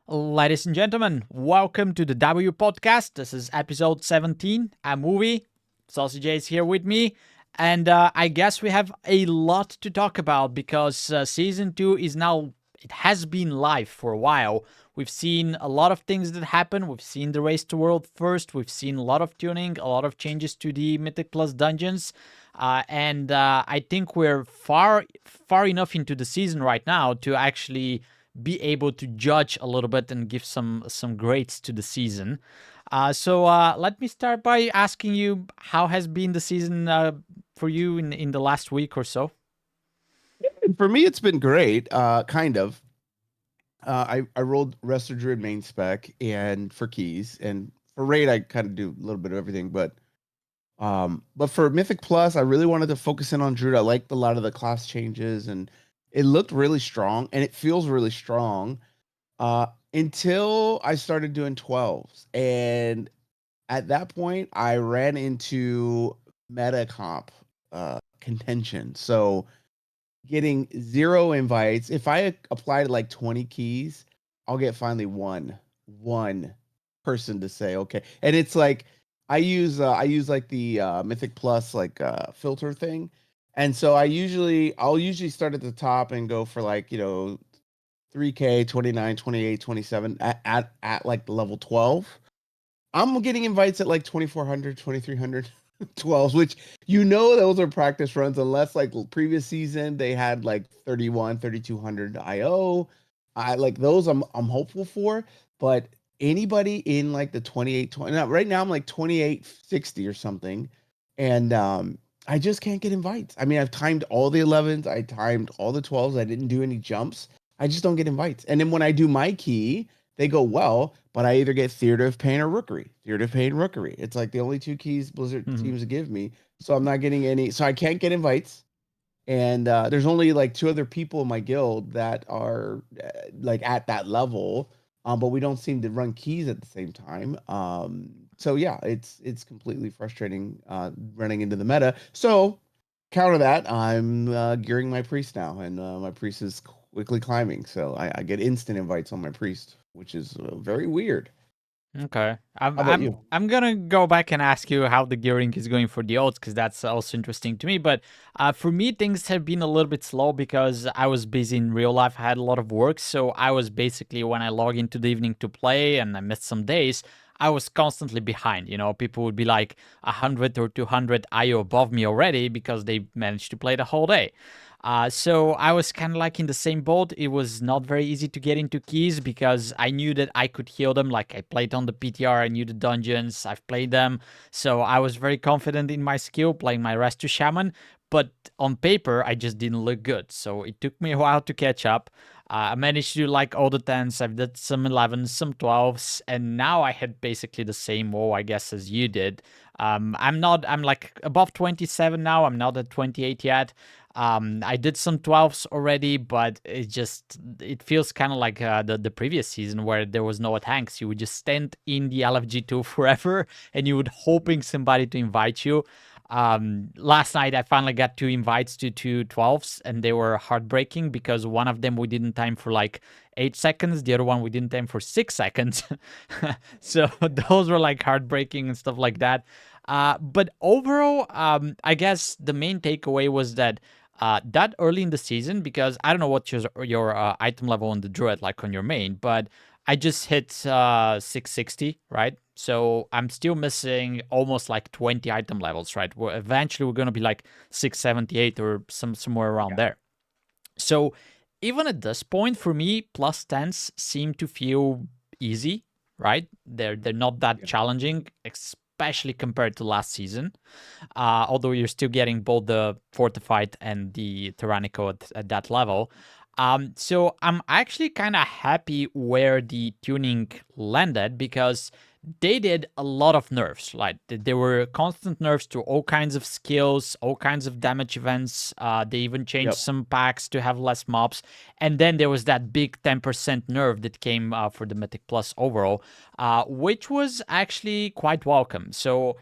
Ladies and gentlemen, welcome to the W podcast. This is episode 17. I'm Wolvy SaucyJay is here with me, and I guess we have a lot to talk about because season 2 is now, it has been live for a while. We've seen a lot of things that happen. We've seen the race to world first. We've seen a lot of tuning, a lot of changes to the Mythic Plus dungeons. And I think we're far enough into the season right now to actually be able to judge a little bit and give some grades to the season. So let me start by asking you, how has been the season for you in the last week or so? For me, it's been great. Kind of. I rolled Resto Druid main spec and for keys, and for raid I kind of do a little bit of everything. But for Mythic Plus, I really wanted to focus in on Druid. I liked a lot of the class changes, and it looked really strong, and it feels really strong. Until I started doing 12s, and at that point, I ran into meta comp contention. So getting 0 invites. If I apply to like 20 keys, I'll get finally one person to say okay. And it's like I use like the Mythic Plus like filter thing. And so I'll usually start at the top and go for like, 3K, 29, 28, 27 at like the level 12. I'm getting invites at like 2400, 2300. 12s, which those are practice runs, unless like previous season they had like 31, 3200 IO. I like those I'm hopeful for, but anybody in like the 28, 20, now, right now I'm like 2860 or something, and I just can't get invites. I mean, I've timed all the 11s, I timed all the 12s, I didn't do any jumps. I just don't get invites. And then when I do my key, they go well, but I either get Theater of Pain or Rookery. Theater of Pain, Rookery. It's like the only two keys Blizzard teams give me. So I'm not getting any. So I can't get invites. And there's only like 2 other people in my guild that are like at that level. But we don't seem to run keys at the same time. So yeah, it's completely frustrating running into the meta. So counter that, I'm gearing my priest now, and my priest is quickly climbing. So I get instant invites on my priest, which is very weird. Okay, How about you? I'm gonna go back and ask you how the gearing is going for the odds, because that's also interesting to me. But for me, things have been a little bit slow because I was busy in real life. I had a lot of work, so I was basically, when I log into the evening to play and I missed some days, I was constantly behind. People would be like 100 or 200 IO above me already because they managed to play the whole day. So I was kind of like in the same boat. It was not very easy to get into keys because I knew that I could heal them. Like, I played on the PTR, I knew the dungeons, I've played them. So I was very confident in my skill playing my Resto Shaman. But on paper, I just didn't look good. So it took me a while to catch up. I managed to do like all the 10s, I've did some 11s, some 12s, and now I had basically the same WoW, I guess, as you did. I'm like above 27 now, I'm not at 28 yet. I did some 12s already, but it feels kind of like the previous season where there was no tanks. You would just stand in the LFG2 forever and you would hoping somebody to invite you. Last night I finally got 2 invites to 2 12s, and they were heartbreaking because one of them we didn't time for like 8 seconds, the other one we didn't time for 6 seconds. So those were like heartbreaking and stuff like that. But overall, I guess the main takeaway was that that early in the season, because I don't know what your item level on the Druid like on your main, but I just hit 660, right? So I'm still missing almost like 20 item levels, right? Eventually we're gonna be like 678 or somewhere around there. So even at this point, for me, plus 10s seem to feel easy, right? They're not that challenging, especially compared to last season. Although you're still getting both the fortified and the tyrannical at that level. So I'm actually kind of happy where the tuning landed, because they did a lot of nerfs. Like, there were constant nerfs to all kinds of skills, all kinds of damage events. They even changed some packs to have less mobs. And then there was that big 10% nerf that came for the Mythic Plus overall, which was actually quite welcome. So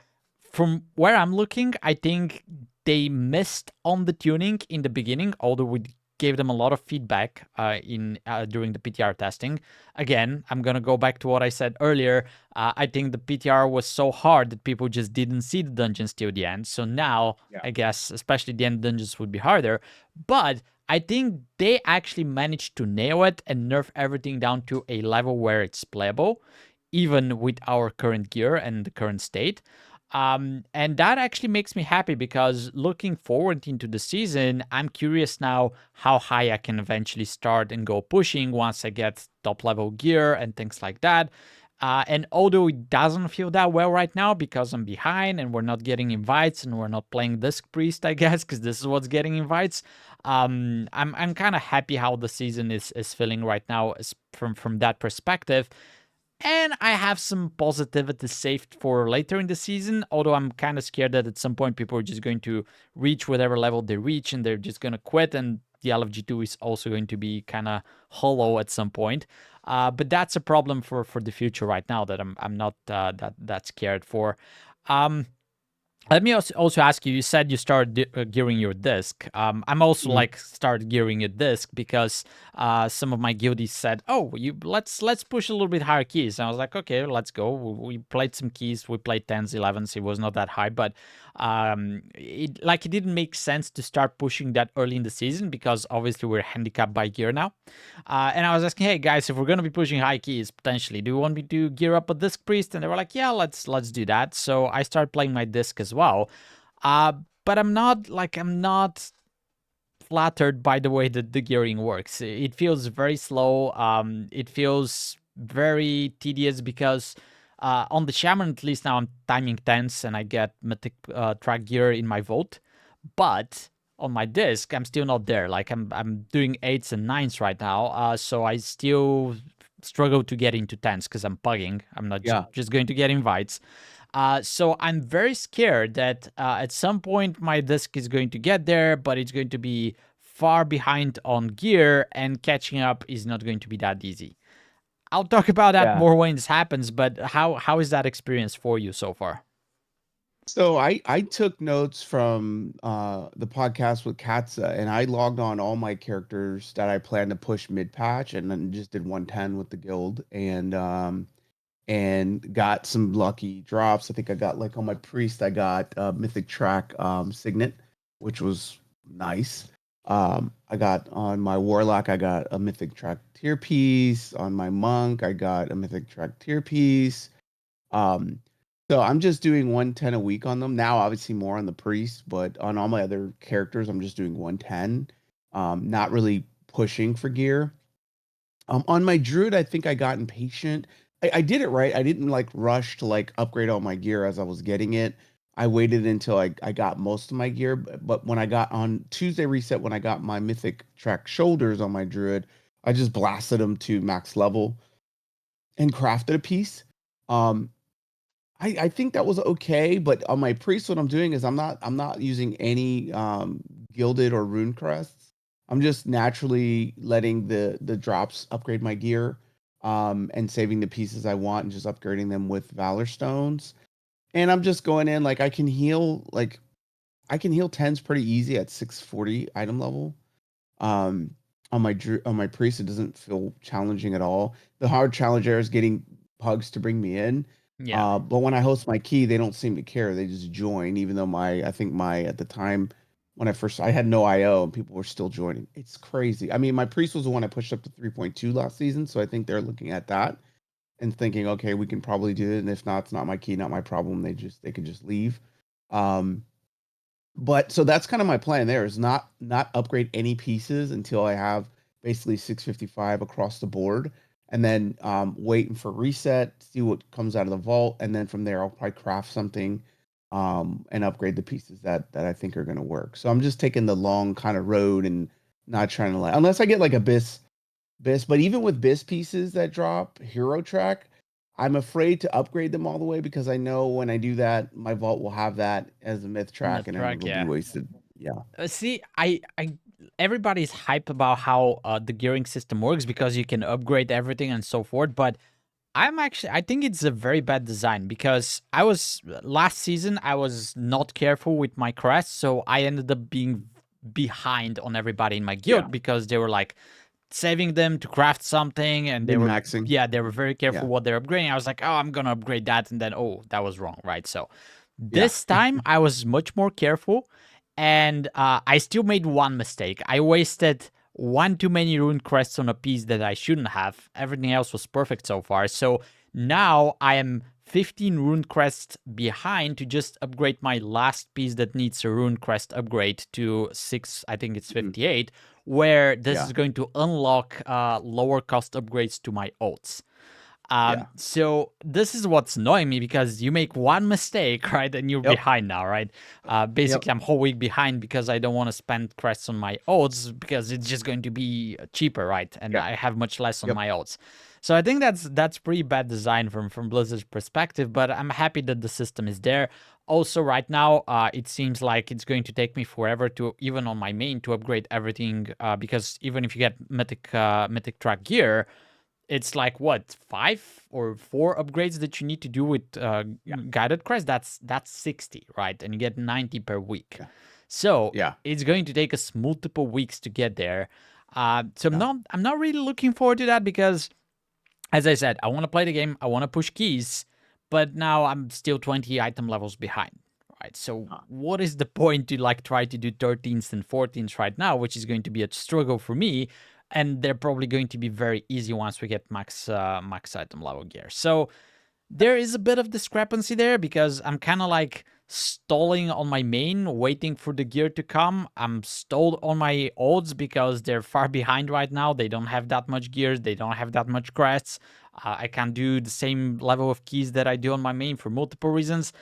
from where I'm looking, I think they missed on the tuning in the beginning, although we gave them a lot of feedback during the PTR testing. Again, I'm gonna go back to what I said earlier. I think the PTR was so hard that people just didn't see the dungeons till the end. So now, Yeah. I guess, especially the end dungeons would be harder. But I think they actually managed to nail it and nerf everything down to a level where it's playable, even with our current gear and the current state. And that actually makes me happy because looking forward into the season, I'm curious now how high I can eventually start and go pushing once I get top level gear and things like that. And although it doesn't feel that well right now because I'm behind and we're not getting invites and we're not playing Disc Priest, I guess, because this is what's getting invites. I'm kind of happy how the season is feeling right now from that perspective. And I have some positivity saved for later in the season, although I'm kind of scared that at some point people are just going to reach whatever level they reach and they're just going to quit, and the LFG2 is also going to be kind of hollow at some point. But that's a problem for the future right now that I'm not that scared for. Um, Let me also ask you. You said you started gearing your disc. I'm also Mhm. like started gearing a disc because some of my guildies said, "Oh, you let's push a little bit higher keys." And I was like, "Okay, let's go." We played some keys. We played 10s, 11s. It was not that high, but it didn't make sense to start pushing that early in the season because obviously we're handicapped by gear now. And I was asking, "Hey guys, if we're gonna be pushing high keys potentially, do you want me to gear up a disc priest?" And they were like, "Yeah, let's do that." So I started playing my disc as well. Uh, but I'm not flattered by the way that the gearing works. It feels very slow. It feels very tedious because on the Shaman at least now I'm timing 10s and I get mythic track gear in my vault, but on my disc I'm still not there. Like I'm doing 8s and 9s right now, so I still struggle to get into 10s because I'm pugging. I'm not Yeah. just going to get invites. So I'm very scared that at some point my disc is going to get there, but it's going to be far behind on gear, and catching up is not going to be that easy. I'll talk about that Yeah. more when this happens, but how is that experience for you so far? So I took notes from the podcast with Katza, and I logged on all my characters that I plan to push mid patch, and then just did 110 with the guild, and got some lucky drops. I think I got like on my priest, I got mythic track signet, which was nice. I got on my warlock, I got a mythic track tier piece. On my monk, I got a mythic track tier piece. Um, so I'm just doing 110 a week on them now. Obviously more on the priest, but on all my other characters, I'm just doing 110. Not really pushing for gear. On my druid, I think I got impatient. I did it right. I didn't like rush to like upgrade all my gear as I was getting it. I waited until I got most of my gear. But when I got on Tuesday reset, when I got my mythic track shoulders on my druid, I just blasted them to max level and crafted a piece. Um, I think that was okay, but on my priest, what I'm doing is I'm not using any gilded or rune crests. I'm just naturally letting the drops upgrade my gear, and saving the pieces I want and just upgrading them with valor stones. And I'm just going in like I can heal tens pretty easy at 640 item level. Um, on my priest, it doesn't feel challenging at all. The hard challenge there is getting pugs to bring me in. Yeah, But when I host my key, they don't seem to care. They just join, even though I think at the time when I had no IO and people were still joining. It's crazy. I mean, my priest was the one I pushed up to 3.2 last season, so I think they're looking at that and thinking, okay, we can probably do it. And if not, it's not my key, not my problem. They could just leave. Um, but so that's kind of my plan there is not upgrade any pieces until I have basically 655 across the board, and then waiting for reset, see what comes out of the vault, and then from there I'll probably craft something and upgrade the pieces that I think are going to work. So I'm just taking the long kind of road and not trying to like unless I get like a BIS, but even with BIS pieces that drop hero track, I'm afraid to upgrade them all the way because I know when I do that, my vault will have that as a myth track myth and then track. it'll be Yeah. wasted. Yeah. See, everybody's hyped about how the gearing system works because you can upgrade everything and so forth, but I think it's a very bad design because last season I was not careful with my crest, so I ended up being behind on everybody in my Yeah. guild because they were like saving them to craft something, and they were Min-maxing. they were very careful Yeah. what they're upgrading. I was like, oh, I'm gonna upgrade that, and then that was wrong, right? So Yeah. this time I was much more careful, and I still made one mistake. I wasted one too many rune crests on a piece that I shouldn't have. Everything else was perfect so far. So now I am 15 rune crests behind to just upgrade my last piece that needs a rune crest upgrade to 6, I think it's 58, where this Yeah. is going to unlock lower cost upgrades to my ults. Yeah. So this is what's annoying me, because you make one mistake, right, and you're Yep. behind now, right? Basically, I'm whole week behind because I don't want to spend crests on my ults because it's just going to be cheaper, right? And I have much less on my ults. So I think that's pretty bad design from Blizzard's perspective, but I'm happy that the system is there. Also, right now, it seems like it's going to take me forever to, even on my main, to upgrade everything, because even if you get mythic track gear, it's like what, 5 or 4 upgrades that you need to do with guided crest. That's 60, right? And you get 90 per week. So it's going to take us multiple weeks to get there. So I'm not really looking forward to that, because, as I said, I want to play the game, I want to push keys, but now I'm still 20 item levels behind. Right. So what is the point to like try to do 13s and 14s right now, which is going to be a struggle for me, and they're probably going to be very easy once we get max item level gear. So there is a bit of discrepancy there, because I'm kind of like stalling on my main, waiting for the gear to come. I'm stalled on my odds because they're far behind right now. They don't have that much gears. They don't have that much crests. I can't do the same level of keys that I do on my main for multiple reasons.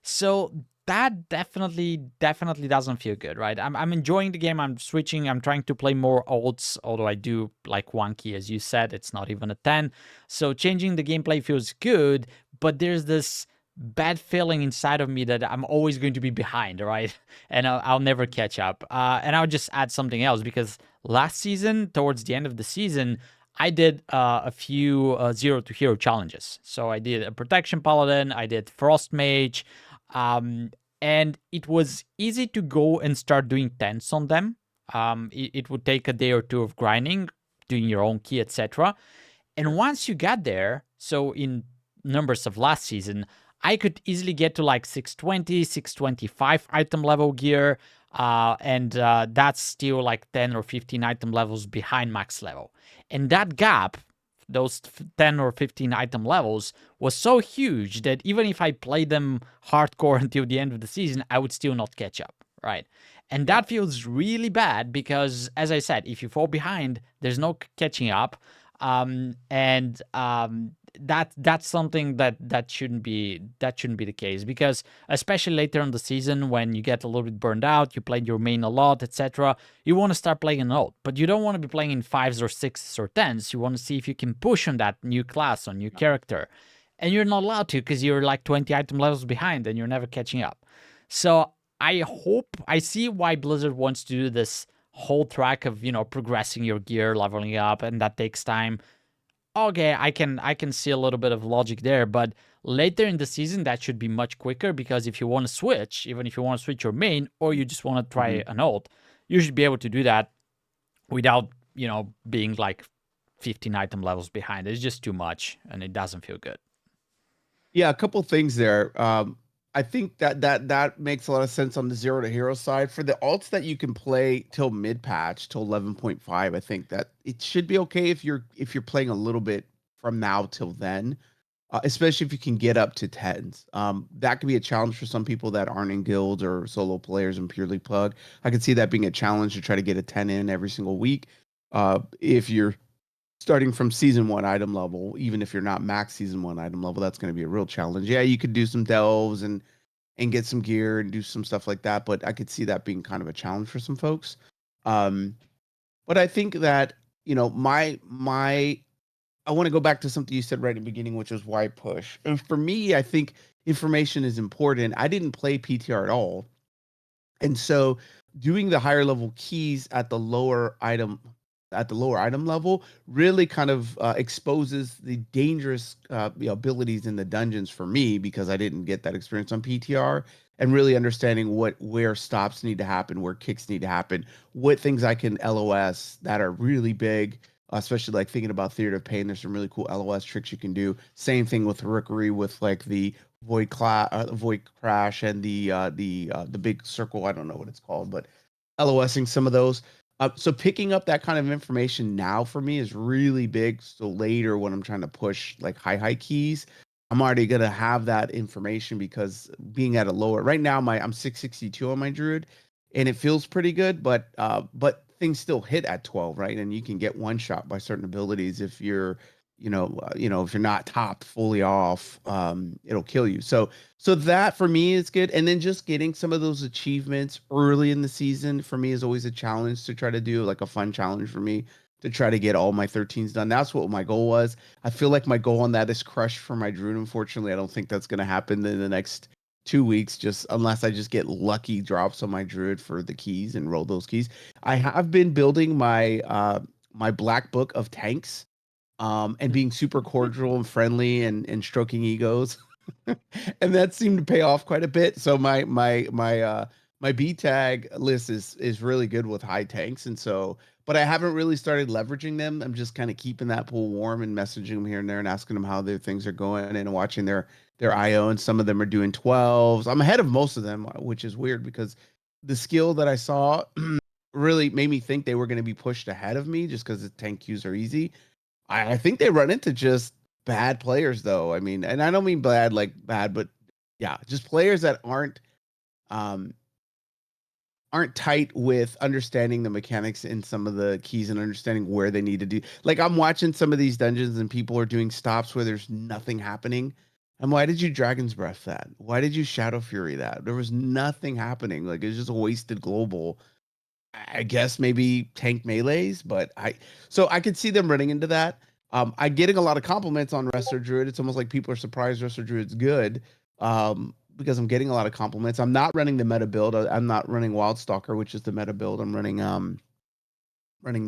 So that definitely doesn't feel good, right? I'm enjoying the game. I'm switching. I'm trying to play more ults, although I do like one key, as you said. It's not even a 10. So changing the gameplay feels good, but there's this bad feeling inside of me that I'm always going to be behind, right? And I'll never catch up. And I'll just add something else, because last season, towards the end of the season, I did a few 0 to hero challenges. So I did a protection paladin, I did frost mage, and it was easy to go and start doing 10s on them. It would take a day or two of grinding, doing your own key, etc. And once you got there, so in numbers of last season, I could easily get to like 620, 625 item level gear, and that's still like 10 or 15 item levels behind max level. And that gap, those 10 or 15 item levels, was so huge that even if I played them hardcore until the end of the season, I would still not catch up, right? And that feels really bad, because, as I said, if you fall behind, there's no catching up. That's something that shouldn't be the case, because especially later in the season, when you get a little bit burned out, you played your main a lot, etc., you want to start playing an ult, but you don't want to be playing in 5s or 6s or 10s. You want to see if you can push on that new class, on new character, and you're not allowed to, because you're like 20 item levels behind and you're never catching up. So I see why Blizzard wants to do this whole track of, progressing your gear, leveling up, and that takes time. Okay, I can see a little bit of logic there, but later in the season that should be much quicker, because if you want to switch, even if you want to switch your main, or you just want to try an ult, you should be able to do that without, being like 15 item levels behind. It's just too much, and it doesn't feel good. Yeah, a couple things there. I think that makes a lot of sense on the 0 to hero side. For the alts that you can play till mid patch, till 11.5, I think that it should be okay if you're playing a little bit from now till then, especially if you can get up to 10s. That could be a challenge for some people that aren't in guilds or solo players and purely plug. I could see that being a challenge to try to get a 10 in every single week. If you're starting from season 1 item level, even if you're not max season 1 item level, that's going to be a real challenge. Yeah, you could do some delves and get some gear and do some stuff like that, but I could see that being kind of a challenge for some folks. But I think that, my I want to go back to something you said right at the beginning, which was why push. And for me, I think information is important. I didn't play PTR at all. And so doing the higher level keys at the lower item at the lower item level really kind of exposes the dangerous abilities in the dungeons for me because I didn't get that experience on PTR and really understanding where stops need to happen, where kicks need to happen, what things I can LOS that are really big, especially like thinking about Theater of Pain. There's some really cool LOS tricks you can do. Same thing with Rookery with like the Void Crash and the big circle. I don't know what it's called, but LOSing some of those. So picking up that kind of information now for me is really big. So later when I'm trying to push like high keys, I'm already gonna have that information because being at a lower right now, I'm 662 on my Druid, and it feels pretty good, but things still hit at 12, right? And you can get one shot by certain abilities if you're if you're not topped fully off, it'll kill you. So that for me is good. And then just getting some of those achievements early in the season for me is always a challenge to try to do, like a fun challenge for me to try to get all my 13s done. That's what my goal was. I feel like my goal on that is crushed for my Druid. Unfortunately, I don't think that's going to happen in the next 2 weeks, just unless I just get lucky drops on my Druid for the keys and roll those keys. I have been building my black book of tanks, and being super cordial and friendly and stroking egos. And that seemed to pay off quite a bit. So my B tag list is really good with high tanks, and so but I haven't really started leveraging them. I'm just kind of keeping that pool warm and messaging them here and there and asking them how their things are going and watching their IO. And some of them are doing 12s. I'm ahead of most of them, which is weird because the skill that I saw really made me think they were going to be pushed ahead of me just because the tank queues are easy. I think they run into just bad players though. I mean, and I don't mean bad like bad, but yeah, just players that um aren't tight with understanding the mechanics in some of the keys and understanding where they need to do. Like I'm watching some of these dungeons and people are doing stops where there's nothing happening. And why did you Dragon's Breath that? Why did you Shadow Fury that? There was nothing happening. Like it's just a wasted global. I guess maybe tank melees, but so I could see them running into that. I'm getting a lot of compliments on Resto Druid. It's almost like people are surprised Resto Druid's good. Because I'm getting a lot of compliments. I'm not running the meta build. I'm not running Wildstalker, which is the meta build. I'm running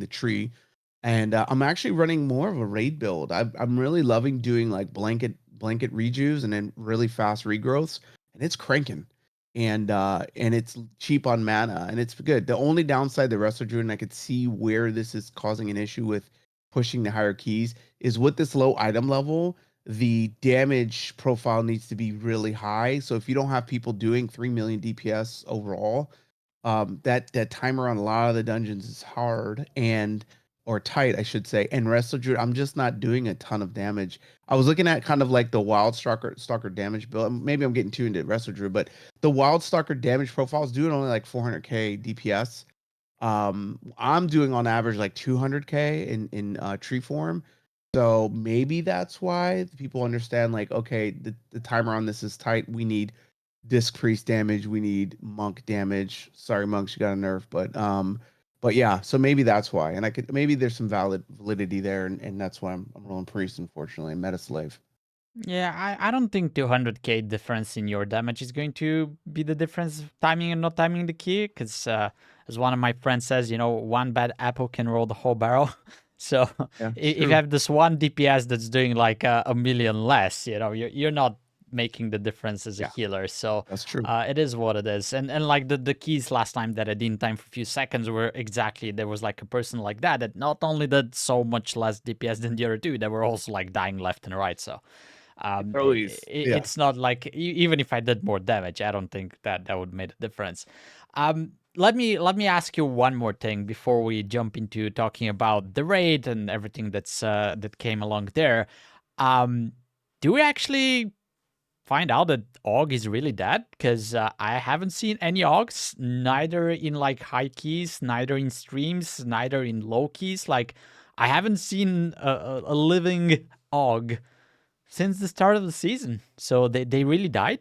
the tree, and I'm actually running more of a raid build. I'm really loving doing like blanket rejuves and then really fast regrowths, and it's cranking, and it's cheap on mana, and it's good. The only downside the Resto Druid, and I could see where this is causing an issue with pushing the higher keys, is with this low item level. The damage profile needs to be really high. So if you don't have people doing 3 million DPS overall, that timer on a lot of the dungeons is hard and or tight, I should say. And Resto Druid, I'm just not doing a ton of damage. I was looking at kind of like the Wild Stalker damage build. Maybe I'm getting too into Resto Druid, but the Wild Stalker damage profile is doing only like 400k DPS. I'm doing on average like 200k in tree form. So maybe that's why people understand like, okay, the timer on this is tight. We need disc priest damage. We need monk damage. Sorry, monks, you got a nerf, but yeah. So maybe that's why. And I could maybe there's some validity there, and that's why I'm rolling priest, unfortunately, and meta slave. Yeah, I don't think 200k difference in your damage is going to be the difference timing and not timing the key, because as one of my friends says, one bad apple can roll the whole barrel. So Yeah, it's if you true. have this one DPS that's doing like a million less, you're not making the difference as a Yeah, healer. So that's true. it is what it is. And like the keys last time that I didn't time for a few seconds were exactly, there was like a person like that not only did so much less DPS than the other two, they were also like dying left and right. So Always. Yeah. it's not like even if I did more damage, I don't think that would make a difference. Let me ask you one more thing before we jump into talking about the raid and everything that came along there. Um, do we actually find out that Og is really dead? Because I haven't seen any Ogs, neither in like high keys, neither in streams, neither in low keys. Like I haven't seen a living Og since the start of the season. So they really died?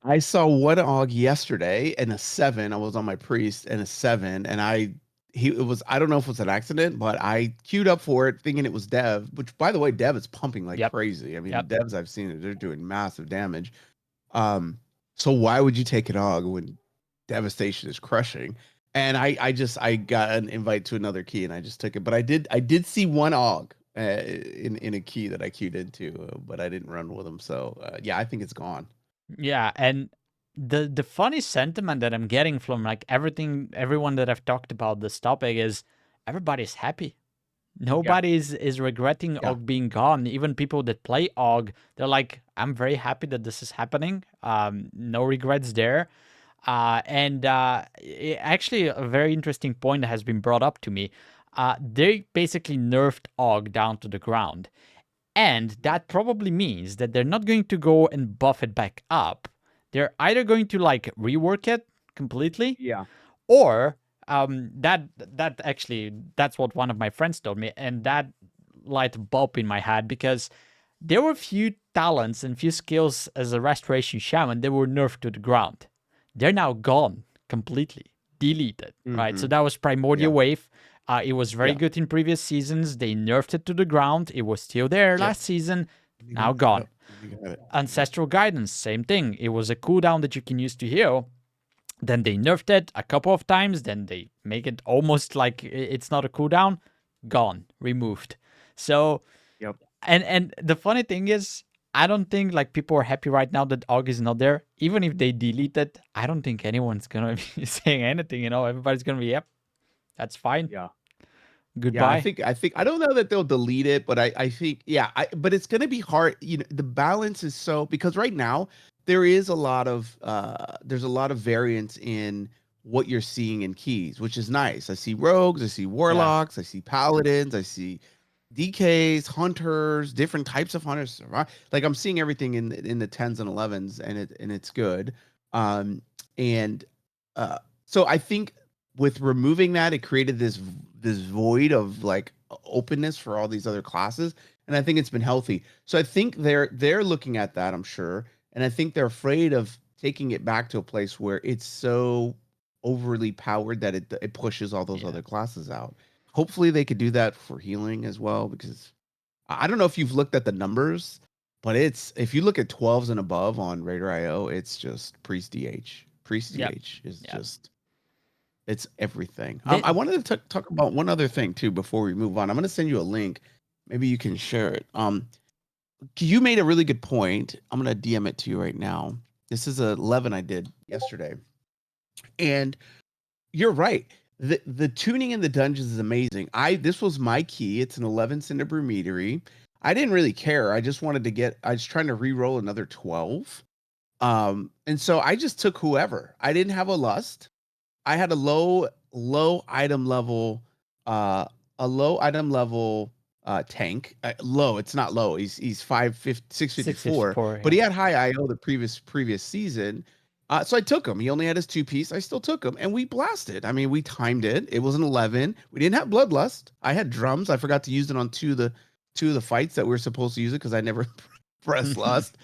I saw one Og yesterday and a 7. I was on my priest and a 7, and it was, I don't know if it was an accident, but I queued up for it thinking it was Dev, which by the way, Dev is pumping like Yep. crazy. I mean, the Yep. devs I've seen it, they're doing massive damage. Um, so why would you take an Og when devastation is crushing? And I got an invite to another key and I just took it. But I did see one AUG in a key that I queued into, but I didn't run with them. So yeah, I think it's gone. Yeah, and the funny sentiment that I'm getting from like everyone that I've talked about this topic is everybody's happy. Yeah. Nobody is regretting Yeah. Og being gone. Even people that play Og, they're like, I'm very happy that this is happening. No regrets there. Actually, a very interesting point that has been brought up to me. They basically nerfed Og down to the ground. And that probably means that they're not going to go and buff it back up. They're either going to like rework it completely, Yeah. or that actually that's what one of my friends told me, and that light a bulb in my head because there were few talents and few skills as a restoration shaman that were nerfed to the ground. They're now gone completely, deleted, right? So Hmm. that was Primordial Yeah. Wave. It was very Yeah. good in previous seasons. They nerfed it to the ground. It was still there Yep. last season. You Now got it. gone. Yep. You got it. Ancestral Guidance, same thing. It was a cooldown that you can use to heal. Then they nerfed it a couple of times. Then they make it almost like it's not a cooldown. Gone, removed. So, Yep. and the funny thing is, I don't think like people are happy right now that Og is not there. Even if they delete it, I don't think anyone's gonna be saying anything. Everybody's gonna be, yep, that's fine. Yeah. Yeah, I Goodbye. think I don't know that they'll delete it, but I think yeah, but it's gonna be hard. The balance is so because right now there is a lot of there's a lot of variance in what you're seeing in keys, which is nice. I see rogues, I see Yeah. warlocks, I see paladins, I see DKs, hunters, different types of hunters. Right? Like I'm seeing everything in the 10s and 11s, and it's good. Um, and so I think with removing that, it created this void of like openness for all these other classes, and I think it's been healthy. So I think they're looking at that, I'm sure, and I think they're afraid of taking it back to a place where it's so overly powered that it pushes all those Yeah. other classes out. Hopefully they could do that for healing as well, because I don't know if you've looked at the numbers, but it's if you look at 12s and above on Raider IO, it's just Priest DH. Priest Yep. DH is Yep. just it's everything. They, I wanted to talk about one other thing too before we move on. I'm going to send you a link. Maybe you can share it. You made a really good point. I'm going to DM it to you right now. This is a 11 I did yesterday, and you're right. The tuning in the dungeons is amazing. This was my key. It's an 11 Cinderbrew Meadery. I didn't really care. I just wanted to get. I was trying to re-roll another 12. And so I just took whoever. I didn't have a lust. I had low item level, uh, a low item level tank. Low, it's not low. He's 654, 654, but yeah. he had high IO the previous season. So I took him. He only had his 2-piece. I still took him, and we blasted. I mean, we timed it. It was an 11. We didn't have bloodlust. I had drums. I forgot to use it on two of the fights that we were supposed to use it because I never pressed lust,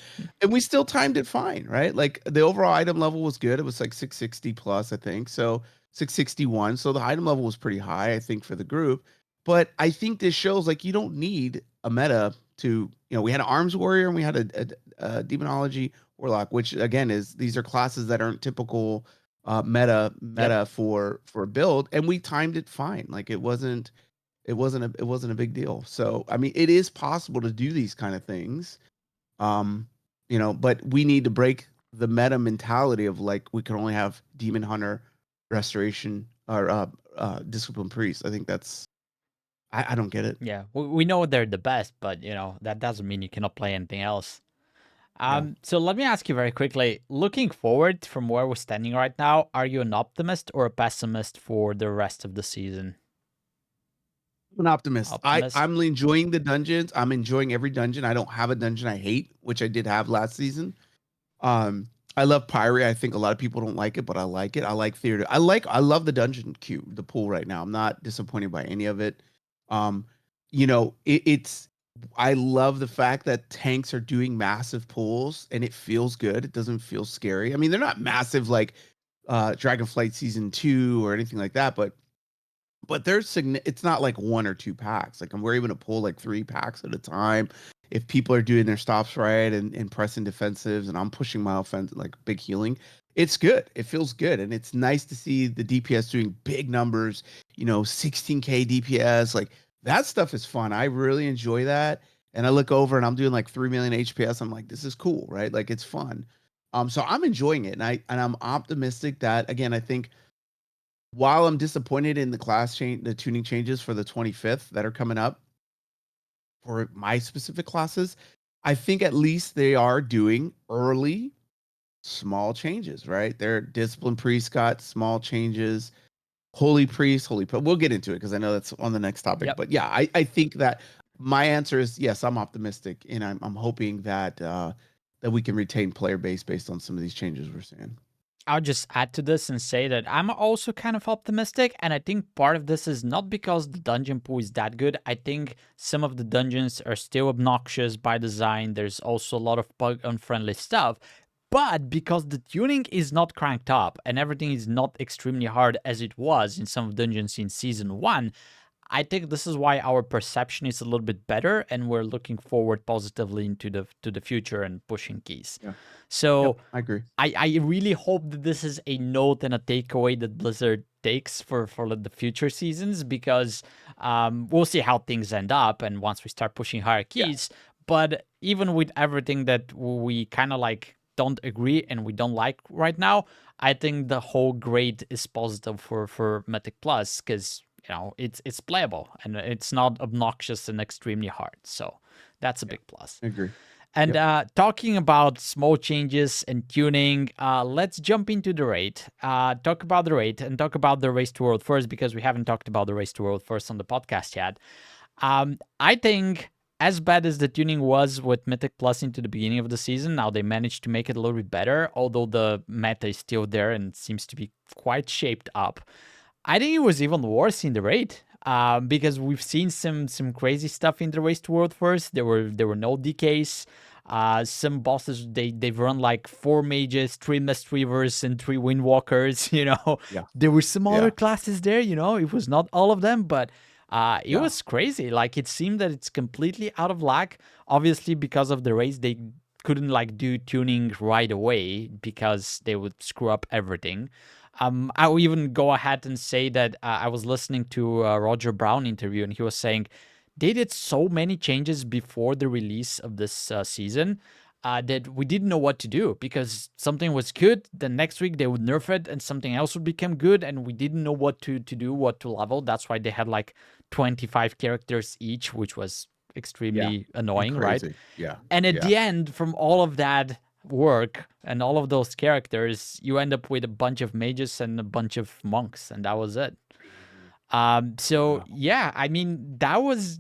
and we still timed it fine, right? Like the overall item level was good. It was like 660 plus, I think. So 661. So the item level was pretty high, I think, for the group. But I think this shows like you don't need a meta to, we had an arms warrior and we had a demonology warlock, which again these are classes that aren't typical meta Yep. for a build, and we timed it fine. Like it wasn't a big deal. So I mean, it is possible to do these kind of things. um but we need to break the meta mentality of like we can only have demon hunter, restoration, or discipline priest. I think that's I don't get it. Yeah. We know they're the best, but that doesn't mean you cannot play anything else. Yeah, So let me ask you very quickly. Looking forward from where we're standing right now, are you an optimist or a pessimist for the rest of the season? I'm an optimist. Optimist. I'm enjoying the dungeons. I'm enjoying every dungeon. I don't have a dungeon I hate, which I did have last season. I love Pyre. I think a lot of people don't like it, but I like it. I like theater. I love the dungeon queue, the pool right now. I'm not disappointed by any of it. Um, it's I love the fact that tanks are doing massive pools and it feels good. It doesn't feel scary. I mean, they're not massive like Dragonflight season 2 or anything like that, but it's not like 1 or 2 packs. Like we're able to pull like 3 packs at a time if people are doing their stops right and pressing defensives, and I'm pushing my offense like big healing. It's good. It feels good, and it's nice to see the DPS doing big numbers. 16K DPS. Like that stuff is fun. I really enjoy that. And I look over and I'm doing like 3 million HPS. I'm like, this is cool, right? Like it's fun. So I'm enjoying it, and I'm optimistic that again. I think while I'm disappointed in the tuning changes for the 25th that are coming up for my specific classes, I think at least they are doing early small changes, right? Their discipline priest got small changes. Holy priest, we'll get into it because I know that's on the next topic. Yep. But yeah, I think that my answer is yes, I'm optimistic, and I'm hoping that that we can retain player base based on some of these changes we're seeing. I'll just add to this and say that I'm also kind of optimistic, and I think part of this is not because the dungeon pool is that good. I think some of the dungeons are still obnoxious by design. There's also a lot of bug unfriendly stuff, but because the tuning is not cranked up and everything is not extremely hard as it was in some dungeons in season 1, I think this is why our perception is a little bit better, and we're looking forward positively into the future and pushing keys. Yeah. So Yep. I agree. I really hope that this is a note and a takeaway that Blizzard takes for the future seasons, because we'll see how things end up and once we start pushing higher Yeah. keys. But even with everything that we kind of like don't agree and we don't like right now, I think the whole grade is positive for Mythic Plus, because it's playable and it's not obnoxious and extremely hard. So that's a Yeah. big plus. I agree. And Yep. talking about small changes and tuning, let's jump into the raid. Talk about the raid and talk about the race to world first, because we haven't talked about the race to world first on the podcast yet. I think as bad as the tuning was with Mythic Plus into the beginning of the season, now they managed to make it a little bit better, although the meta is still there and seems to be quite shaped up. I think it was even worse in the raid. Because we've seen some crazy stuff in the race to world first. There were no DKs. Some bosses they've run like 4 mages, 3 Mistweavers, and 3 Windwalkers. Yeah. There were some other Yeah. classes there. It was not all of them, but it Yeah. was crazy. Like it seemed that it's completely out of luck. Obviously, because of the race, they couldn't like do tuning right away because they would screw up everything. I will even go ahead and say that I was listening to a Roger Brown interview, and he was saying they did so many changes before the release of this season that we didn't know what to do, because something was good, the next week they would nerf it, and something else would become good, and we didn't know what to do, what to level. That's why they had like 25 characters each, which was Yeah. extremely And annoying, right? crazy. Yeah. And at Yeah. the end, from all of that work and all of those characters, you end up with a bunch of mages and a bunch of monks, and that was it. Mhm. So Wow. yeah, I mean that was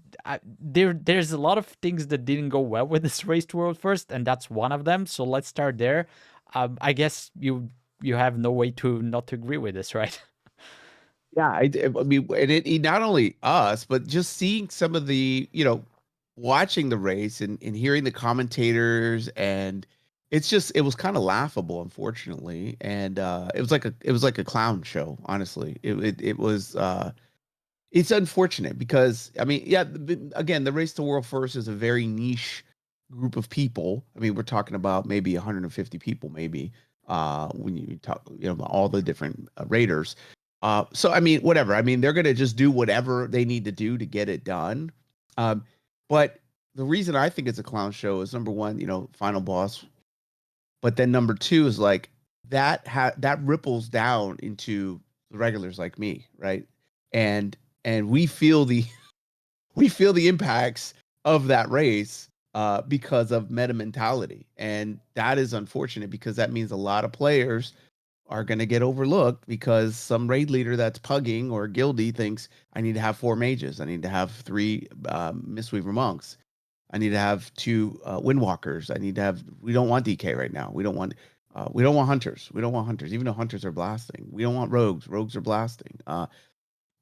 there's a lot of things that didn't go well with this race to world first, and that's one of them. So let's start there. I guess you have no way to not to agree with this, right? Yeah, I mean, and it not only us, but just seeing some of the, watching the race and hearing the commentators, and it was kind of laughable, unfortunately, and it was like a clown show, honestly. It was it's unfortunate because I mean, yeah, again, the race to world first is a very niche group of people. I mean, we're talking about maybe 150 people, maybe when you talk, all the different raiders. So I mean, whatever. I mean, they're gonna just do whatever they need to do to get it done. Um, but the reason I think it's a clown show is number one, final boss, but then number two is like that ripples down into the regulars like me, right? And we feel the we feel the impacts of that race because of meta mentality, and that is unfortunate because that means a lot of players are going to get overlooked because some raid leader that's pugging or guildy thinks I need to have 4 mages, I need to have 3 Mistweaver monks, I need to have 2 Windwalkers, I need to have. We don't want DK right now. We don't want hunters. We don't want hunters, even though hunters are blasting. We don't want rogues. Rogues are blasting.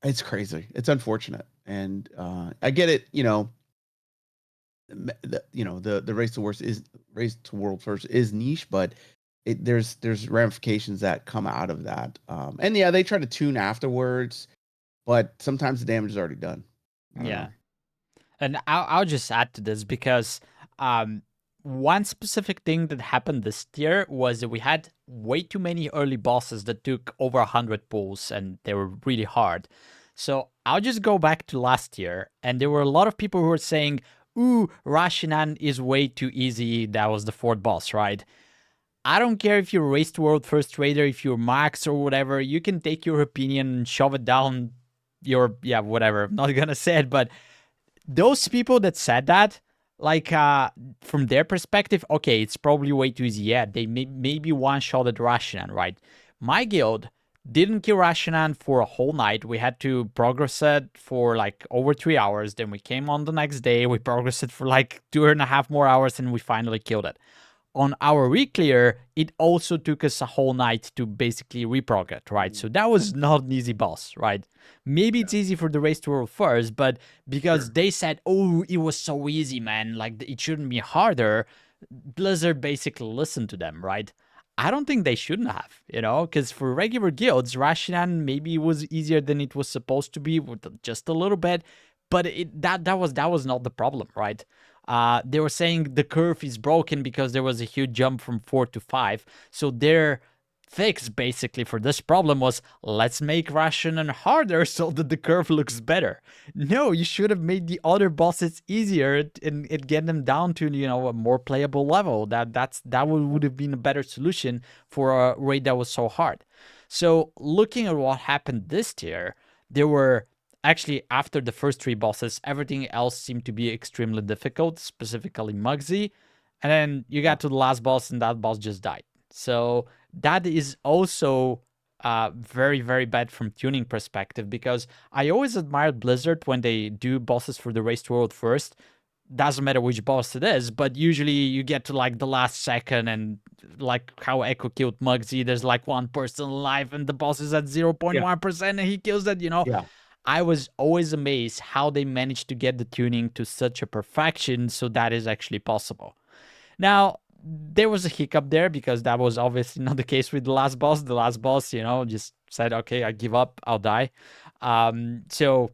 It's crazy. It's unfortunate, and I get it. The race to world first is niche, but there's ramifications that come out of that. And yeah, they try to tune afterwards, but sometimes the damage is already done. I don't know. Yeah. And I'll just add to this because um, one specific thing that happened this tier was that we had way too many early bosses that took over 100 pulls, and they were really hard. So I'll just go back to last year, and there were a lot of people who were saying, ooh, Rashinan is way too easy. That was the 4th boss, right? I don't care if you're Race to World First Trader, if you're Max or whatever, you can take your opinion and shove it down your, yeah, whatever. I'm not gonna say it, but those people that said that, like, from their perspective, okay, it's probably way too easy. Yeah, they maybe one-shot at Rashinan, right? My guild didn't kill Rashinan for a whole night. We had to progress it for like over 3 hours. Then we came on the next day. We progressed it for like 2.5 more hours, and we finally killed it. On our reclear, it also took us a whole night to basically reprog it, right? So that was not an easy boss, right? Maybe it's easy for the Race to World first, but because they said, oh, it was so easy, man, like it shouldn't be harder, Blizzard basically listened to them, right? I don't think they shouldn't have, you know, because for regular guilds, Rashinan maybe was easier than it was supposed to be, with just a little bit, but that was not the problem, right? They were saying the curve is broken because there was a huge jump from 4 to 5. So their fix basically for this problem was, let's make Rashinan harder so that the curve looks better. No, you should have made the other bosses easier and get them down to, you know, a more playable level. That would have been a better solution for a raid that was so hard. So looking at what happened this tier, there were actually, after the first 3 bosses, everything else seemed to be extremely difficult, specifically Muggsy. And then you got to the last boss, and that boss just died. So that is also very, very bad from tuning perspective, because I always admired Blizzard when they do bosses for the Race to World first. Doesn't matter which boss it is, but usually you get to like the last second, and like how Echo killed Muggsy, there's like 1 person alive and the boss is at 0.1% and he kills that, you know. Yeah. I was always amazed how they managed to get the tuning to such a perfection so that is actually possible. Now, there was a hiccup there because that was obviously not the case with the last boss. The last boss, you know, just said, okay, I give up, I'll die. So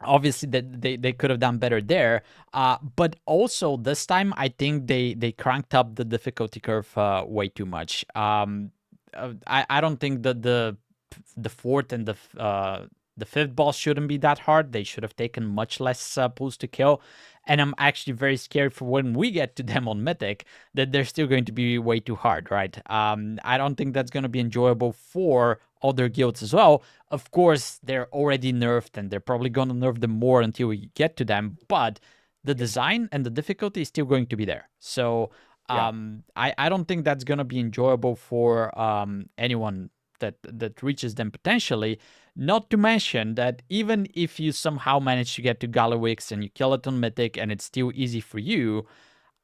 obviously that they could have done better there. But also this time, I think they cranked up the difficulty curve way too much. I don't think that the 4th and the 5th boss shouldn't be that hard. They should have taken much less pulls to kill. And I'm actually very scared for when we get to them on Mythic, that they're still going to be way too hard, right? I don't think that's going to be enjoyable for other guilds as well. Of course, they're already nerfed, and they're probably going to nerf them more until we get to them. But the design and the difficulty is still going to be there. So I don't think that's going to be enjoyable for anyone that reaches them potentially. Not to mention that even if you somehow manage to get to Galliwix and you kill it on Mythic and it's still easy for you,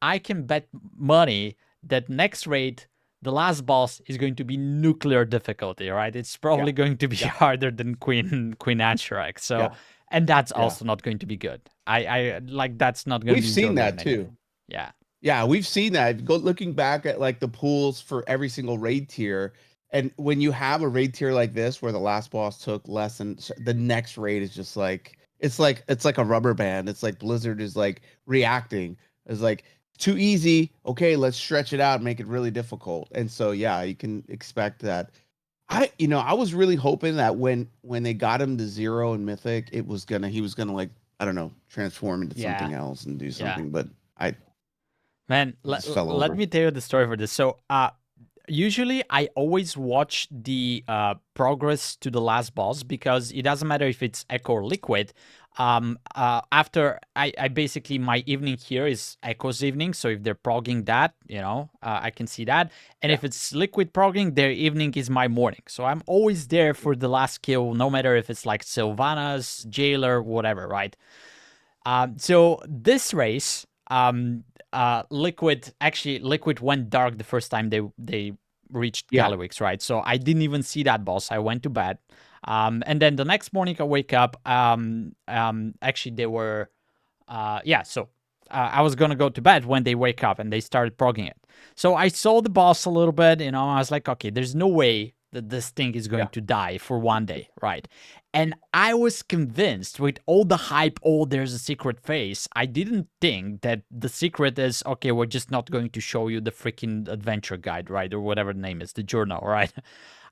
I can bet money that next raid, the last boss is going to be nuclear difficulty, right? It's probably going to be harder than Queen Anshrak. So, and that's also not going to be good. I like, that's not going to be We've seen that too. Yeah. Yeah, we've seen that. Looking back at like the pools for every single raid tier, and when you have a raid tier like this where the last boss took less than the next raid is just like it's like a rubber band. It's like Blizzard is like reacting. It's like too easy. Okay, let's stretch it out and make it really difficult. And so yeah, you can expect that. I was really hoping that when they got him to 0 in Mythic, he was gonna like, I don't know, transform into something else and do something. But Man, let me tell you the story for this. So, usually I always watch the progress to the last boss, because it doesn't matter if it's Echo or Liquid. After I basically, my evening here is Echo's evening, so if they're progging that, you know, I can see that. And if it's Liquid progging, their evening is my morning. So I'm always there for the last kill, no matter if it's like Sylvanas, Jailer, whatever, right? So this race, Liquid went dark the first time they reached Galliwix, right? So I didn't even see that boss. I went to bed. And then the next morning I wake up. Actually, they were, so I was gonna go to bed when they wake up and they started progging it. So I saw the boss a little bit, you know. I was like, okay, there's no way that this thing is going Yeah. to die for one day, right? And I was convinced with all the hype, oh, there's a secret phase. I didn't think that the secret is, okay, we're just not going to show you the freaking adventure guide, right? Or whatever the name is, the journal, right?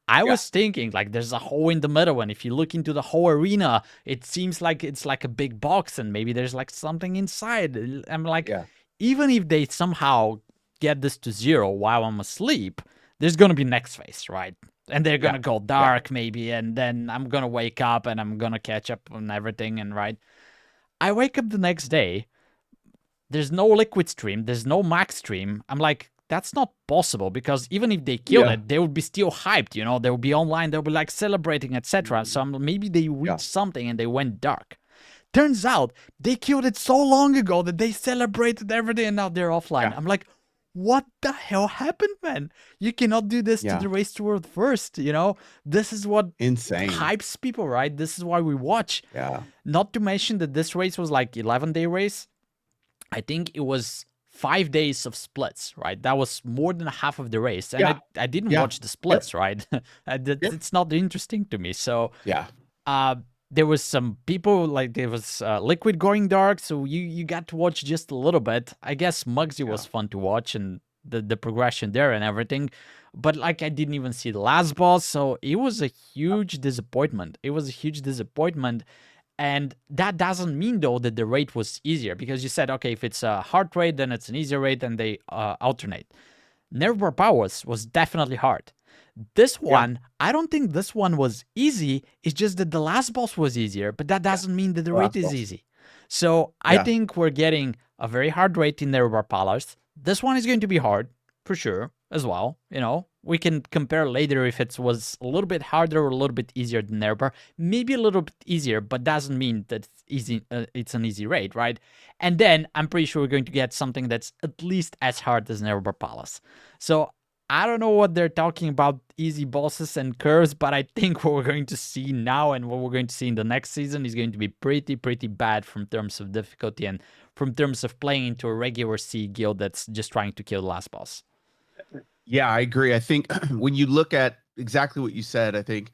I Yeah. was thinking like there's a hole in the middle, and if you look into the whole arena, it seems like it's like a big box, and maybe there's like something inside. I'm like, Yeah. even if they somehow get this to 0 while I'm asleep, there's gonna be next phase, right? And they're Yeah. gonna go Yeah. dark maybe, and then I'm gonna wake up and I'm gonna catch up on everything, and right. I wake up the next day, there's no liquid stream, there's no max stream. I'm like, that's not possible, because even if they killed Yeah. it, they would be still hyped, you know, they would be online, they'll be like celebrating, etc. So maybe they Yeah. reached something and they went dark. Turns out they killed it so long ago that they celebrated everything and now they're offline. Yeah. I'm like, what the hell happened, man? You cannot do this to Yeah. the race to world first, you know? This is what Insane. hypes people, right? This is why we watch. Yeah. Not to mention that this race was like 11-day race. I think it was 5 days of splits, right? That was more than half of the race. And Yeah. I didn't Yeah. watch the splits, right? It's not interesting to me. So Yeah. there was some people, like there was Liquid going dark, so you got to watch just a little bit. I guess Muggsy was fun to watch, and the progression there and everything. But like I didn't even see the last boss, so it was a huge disappointment. It was a huge disappointment. And that doesn't mean, though, that the raid was easier, because you said, okay, if it's a hard raid, then it's an easier raid, and they alternate. Never Powers was definitely hard. This one, I don't think this one was easy. It's just that the last boss was easier, but that doesn't mean that the raid is easy. So I think we're getting a very hard raid in Never Powers. This one is going to be hard, for sure, as well. You know, we can compare later if it was a little bit harder or a little bit easier than Never. Maybe a little bit easier, but doesn't mean that it's easy. It's an easy raid, right? And then I'm pretty sure we're going to get something that's at least as hard as Never Palace. So I don't know what they're talking about, easy bosses and curves, but I think what we're going to see now and what we're going to see in the next season is going to be pretty bad from terms of difficulty and from terms of playing into a regular C guild that's just trying to kill the last boss. Yeah, I agree. I think when you look at exactly what you said, I think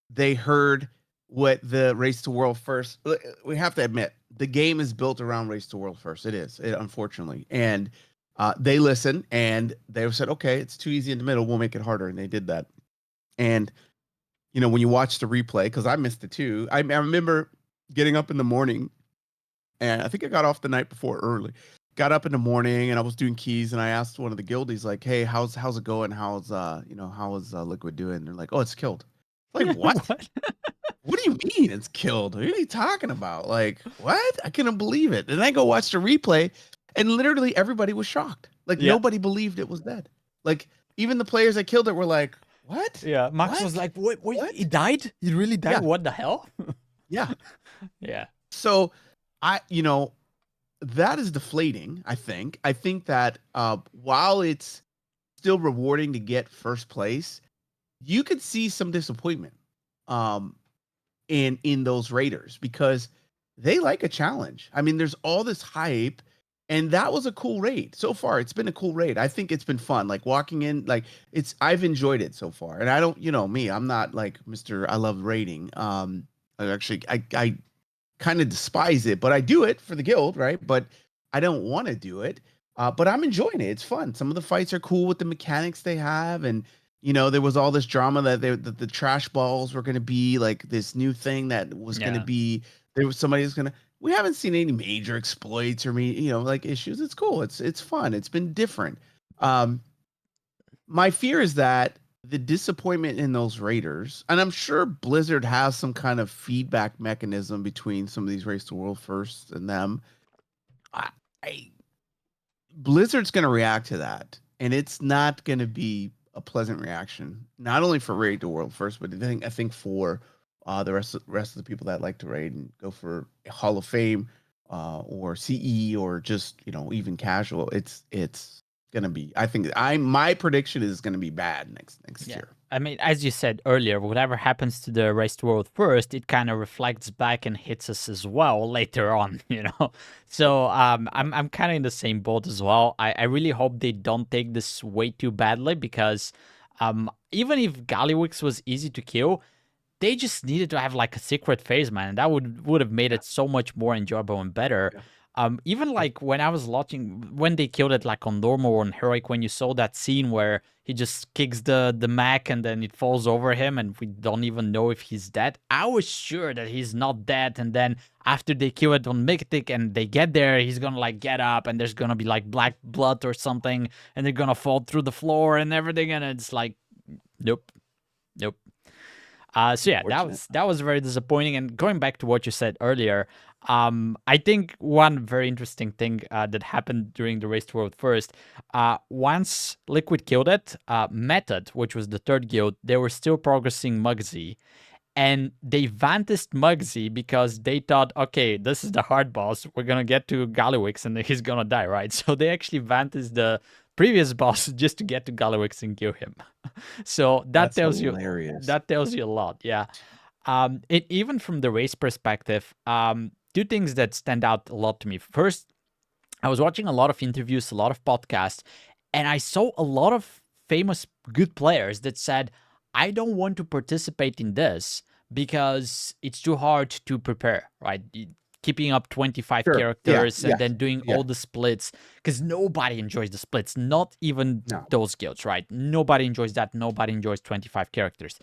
they heard what the Race to World First. We have to admit, the game is built around Race to World First. It is, unfortunately. And they listened and they said, okay, it's too easy in the middle. We'll make it harder. And they did that. And, you know, when you watch the replay, because I missed it too, I remember getting up in the morning, and I think I got off the night before early. Got up in the morning and I was doing keys, and I asked one of the guildies, like, hey, how's it going? How's how is Liquid doing? And they're like, oh, it's killed. Like, what? What do you mean it's killed? What are you talking about? Like, what? I couldn't believe it. And I go watch the replay, and literally everybody was shocked. Like, nobody believed it was dead. Like, even the players that killed it were like, what? Yeah, Max was like, wait, he died? He really died? Yeah. What the hell? Yeah. Yeah. So that is deflating, I think. I think that while it's still rewarding to get first place, you could see some disappointment in those raiders, because they like a challenge. I mean, there's all this hype, and that was a cool raid. So far, it's been a cool raid. I think it's been fun. Like walking in, like I've enjoyed it so far. And I don't, me, I'm not like Mr. I love raiding. I kind of despise it, but I do it for the guild, right? But I don't want to do it. But I'm enjoying it. It's fun. Some of the fights are cool with the mechanics they have, and there was all this drama that the trash balls were going to be like this new thing that was going to be. There was somebody who's going to. We haven't seen any major exploits or like issues. It's cool. It's fun. It's been different. My fear is that the disappointment in those raiders, and I'm sure Blizzard has some kind of feedback mechanism between some of these Race to World Firsts and them. Blizzard's going to react to that, and it's not going to be a pleasant reaction. Not only for Raid to World First, but I think for the rest of the people that like to raid and go for Hall of Fame or CE or just even casual. It's gonna be. I think my prediction is gonna be bad next year. I mean, as you said earlier, whatever happens to the Race to World First, it kind of reflects back and hits us as well later on, So I'm kind of in the same boat as well. I really hope they don't take this way too badly, because Even if Gallywix was easy to kill, they just needed to have like a secret phase, man, and that would have made it so much more enjoyable and better. Yeah. Even like when I was watching when they killed it like on normal or on heroic, when you saw that scene where he just kicks the mech and then it falls over him and we don't even know if he's dead. I was sure that he's not dead, and then after they kill it on Mythic and they get there, he's gonna like get up and there's gonna be like black blood or something, and they're gonna fall through the floor and everything, and it's like, nope, nope. So yeah, Unfortunate. that was very disappointing. And going back to what you said earlier, I think one very interesting thing that happened during the race to World First, once Liquid killed it, Method, which was the third guild, they were still progressing Mugsy, and they vantished Mugsy because they thought, okay, this is the hard boss. We're gonna get to Gallywix and he's gonna die, right? So they actually vantished the previous boss just to get to Gallywix and kill him. So That's hilarious. that tells you a lot, yeah. Even from the race perspective, two things that stand out a lot to me. First, I was watching a lot of interviews, a lot of podcasts, and I saw a lot of famous good players that said, I don't want to participate in this because it's too hard to prepare, right? Keeping up 25 Sure. Yeah. characters and Yes. then doing Yeah. all the splits, because nobody enjoys the splits, not even No. those guilds, right? Nobody enjoys that. Nobody enjoys 25 characters.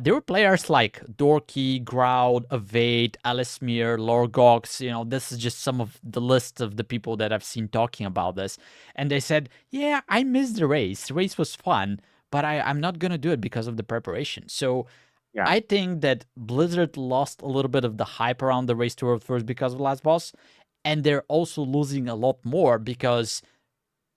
There were players like Dorky, Groud, Evade, Alismir, Lorgox. You know, this is just some of the list of the people that I've seen talking about this. And they said, yeah, I missed the race. The race was fun, but I'm not going to do it because of the preparation. So Yeah. I think that Blizzard lost a little bit of the hype around the race to World First because of Last Boss. And they're also losing a lot more because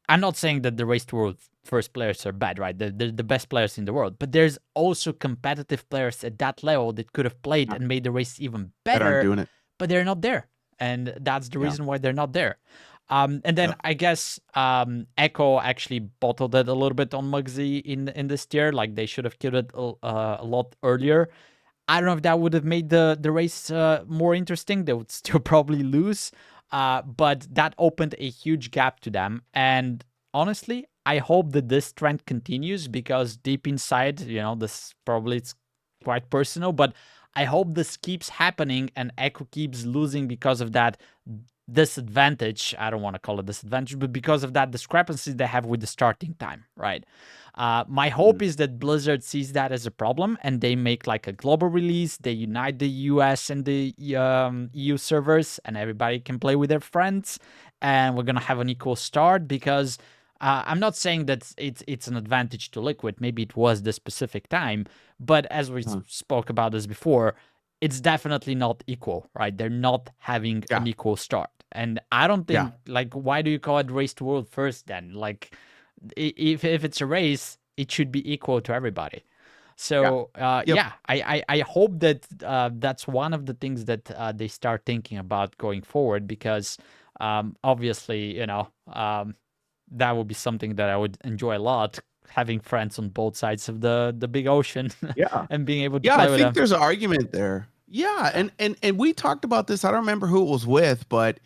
I'm not saying that the race to World First players are bad, right? They're the best players in the world. But there's also competitive players at that level that could have played Yeah. and made the race even That aren't better, doing it. but they're not there. And that's the Yeah. reason why they're not there. And then Yep. I guess Echo actually bottled it a little bit on Mugsy in this tier. Like they should have killed it a lot earlier. I don't know if that would have made the race more interesting. They would still probably lose, but that opened a huge gap to them. And honestly, I hope that this trend continues because deep inside, you know, this probably it's quite personal, but I hope this keeps happening and Echo keeps losing because of that disadvantage. I don't want to call it disadvantage, but because of that discrepancy they have with the starting time, right? My hope is that Blizzard sees that as a problem and they make like a global release. They unite the US and the EU servers, and everybody can play with their friends, and we're gonna have an equal start. Because I'm not saying that it's an advantage to Liquid. Maybe it was the specific time, but as we spoke about this before, it's definitely not equal, right? They're not having Yeah. an equal start. And I don't think, Yeah. like, why do you call it race to world first then? Like, if it's a race, it should be equal to everybody. So Yep. yeah, I hope that that's one of the things that they start thinking about going forward, because obviously, you know, that would be something that I would enjoy a lot, having friends on both sides of the big ocean Yeah. and being able to Yeah. play I with think them. there's an argument there. Yeah. And we talked about this. I don't remember who it was with, but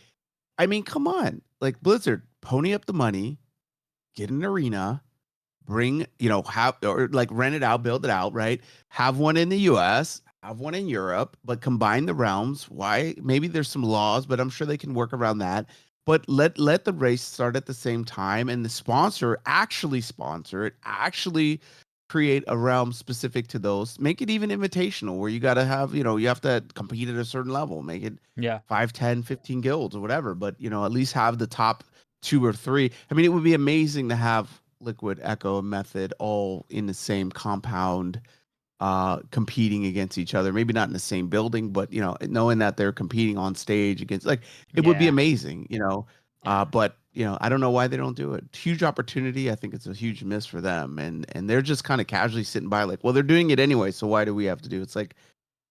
I mean, come on. Like Blizzard, pony up the money, get an arena, bring, have or like rent it out, build it out, right? Have one in the US, have one in Europe, but combine the realms. Why? Maybe there's some laws, but I'm sure they can work around that. But let the race start at the same time, and the sponsor it, actually create a realm specific to those. Make it even invitational where you got to have, you have to compete at a certain level. Make it Yeah. 5, 10, 15 guilds or whatever, but at least have the top 2 or 3. I mean, it would be amazing to have Liquid, Echo, and Method all in the same compound, competing against each other. Maybe not in the same building, but knowing that they're competing on stage against, like, it would be Yeah. amazing. Yeah. But I don't know why they don't do it. Huge opportunity. I think it's a huge miss for them, and they're just kind of casually sitting by, like, well, they're doing it anyway, so why do we have to do it? It's like,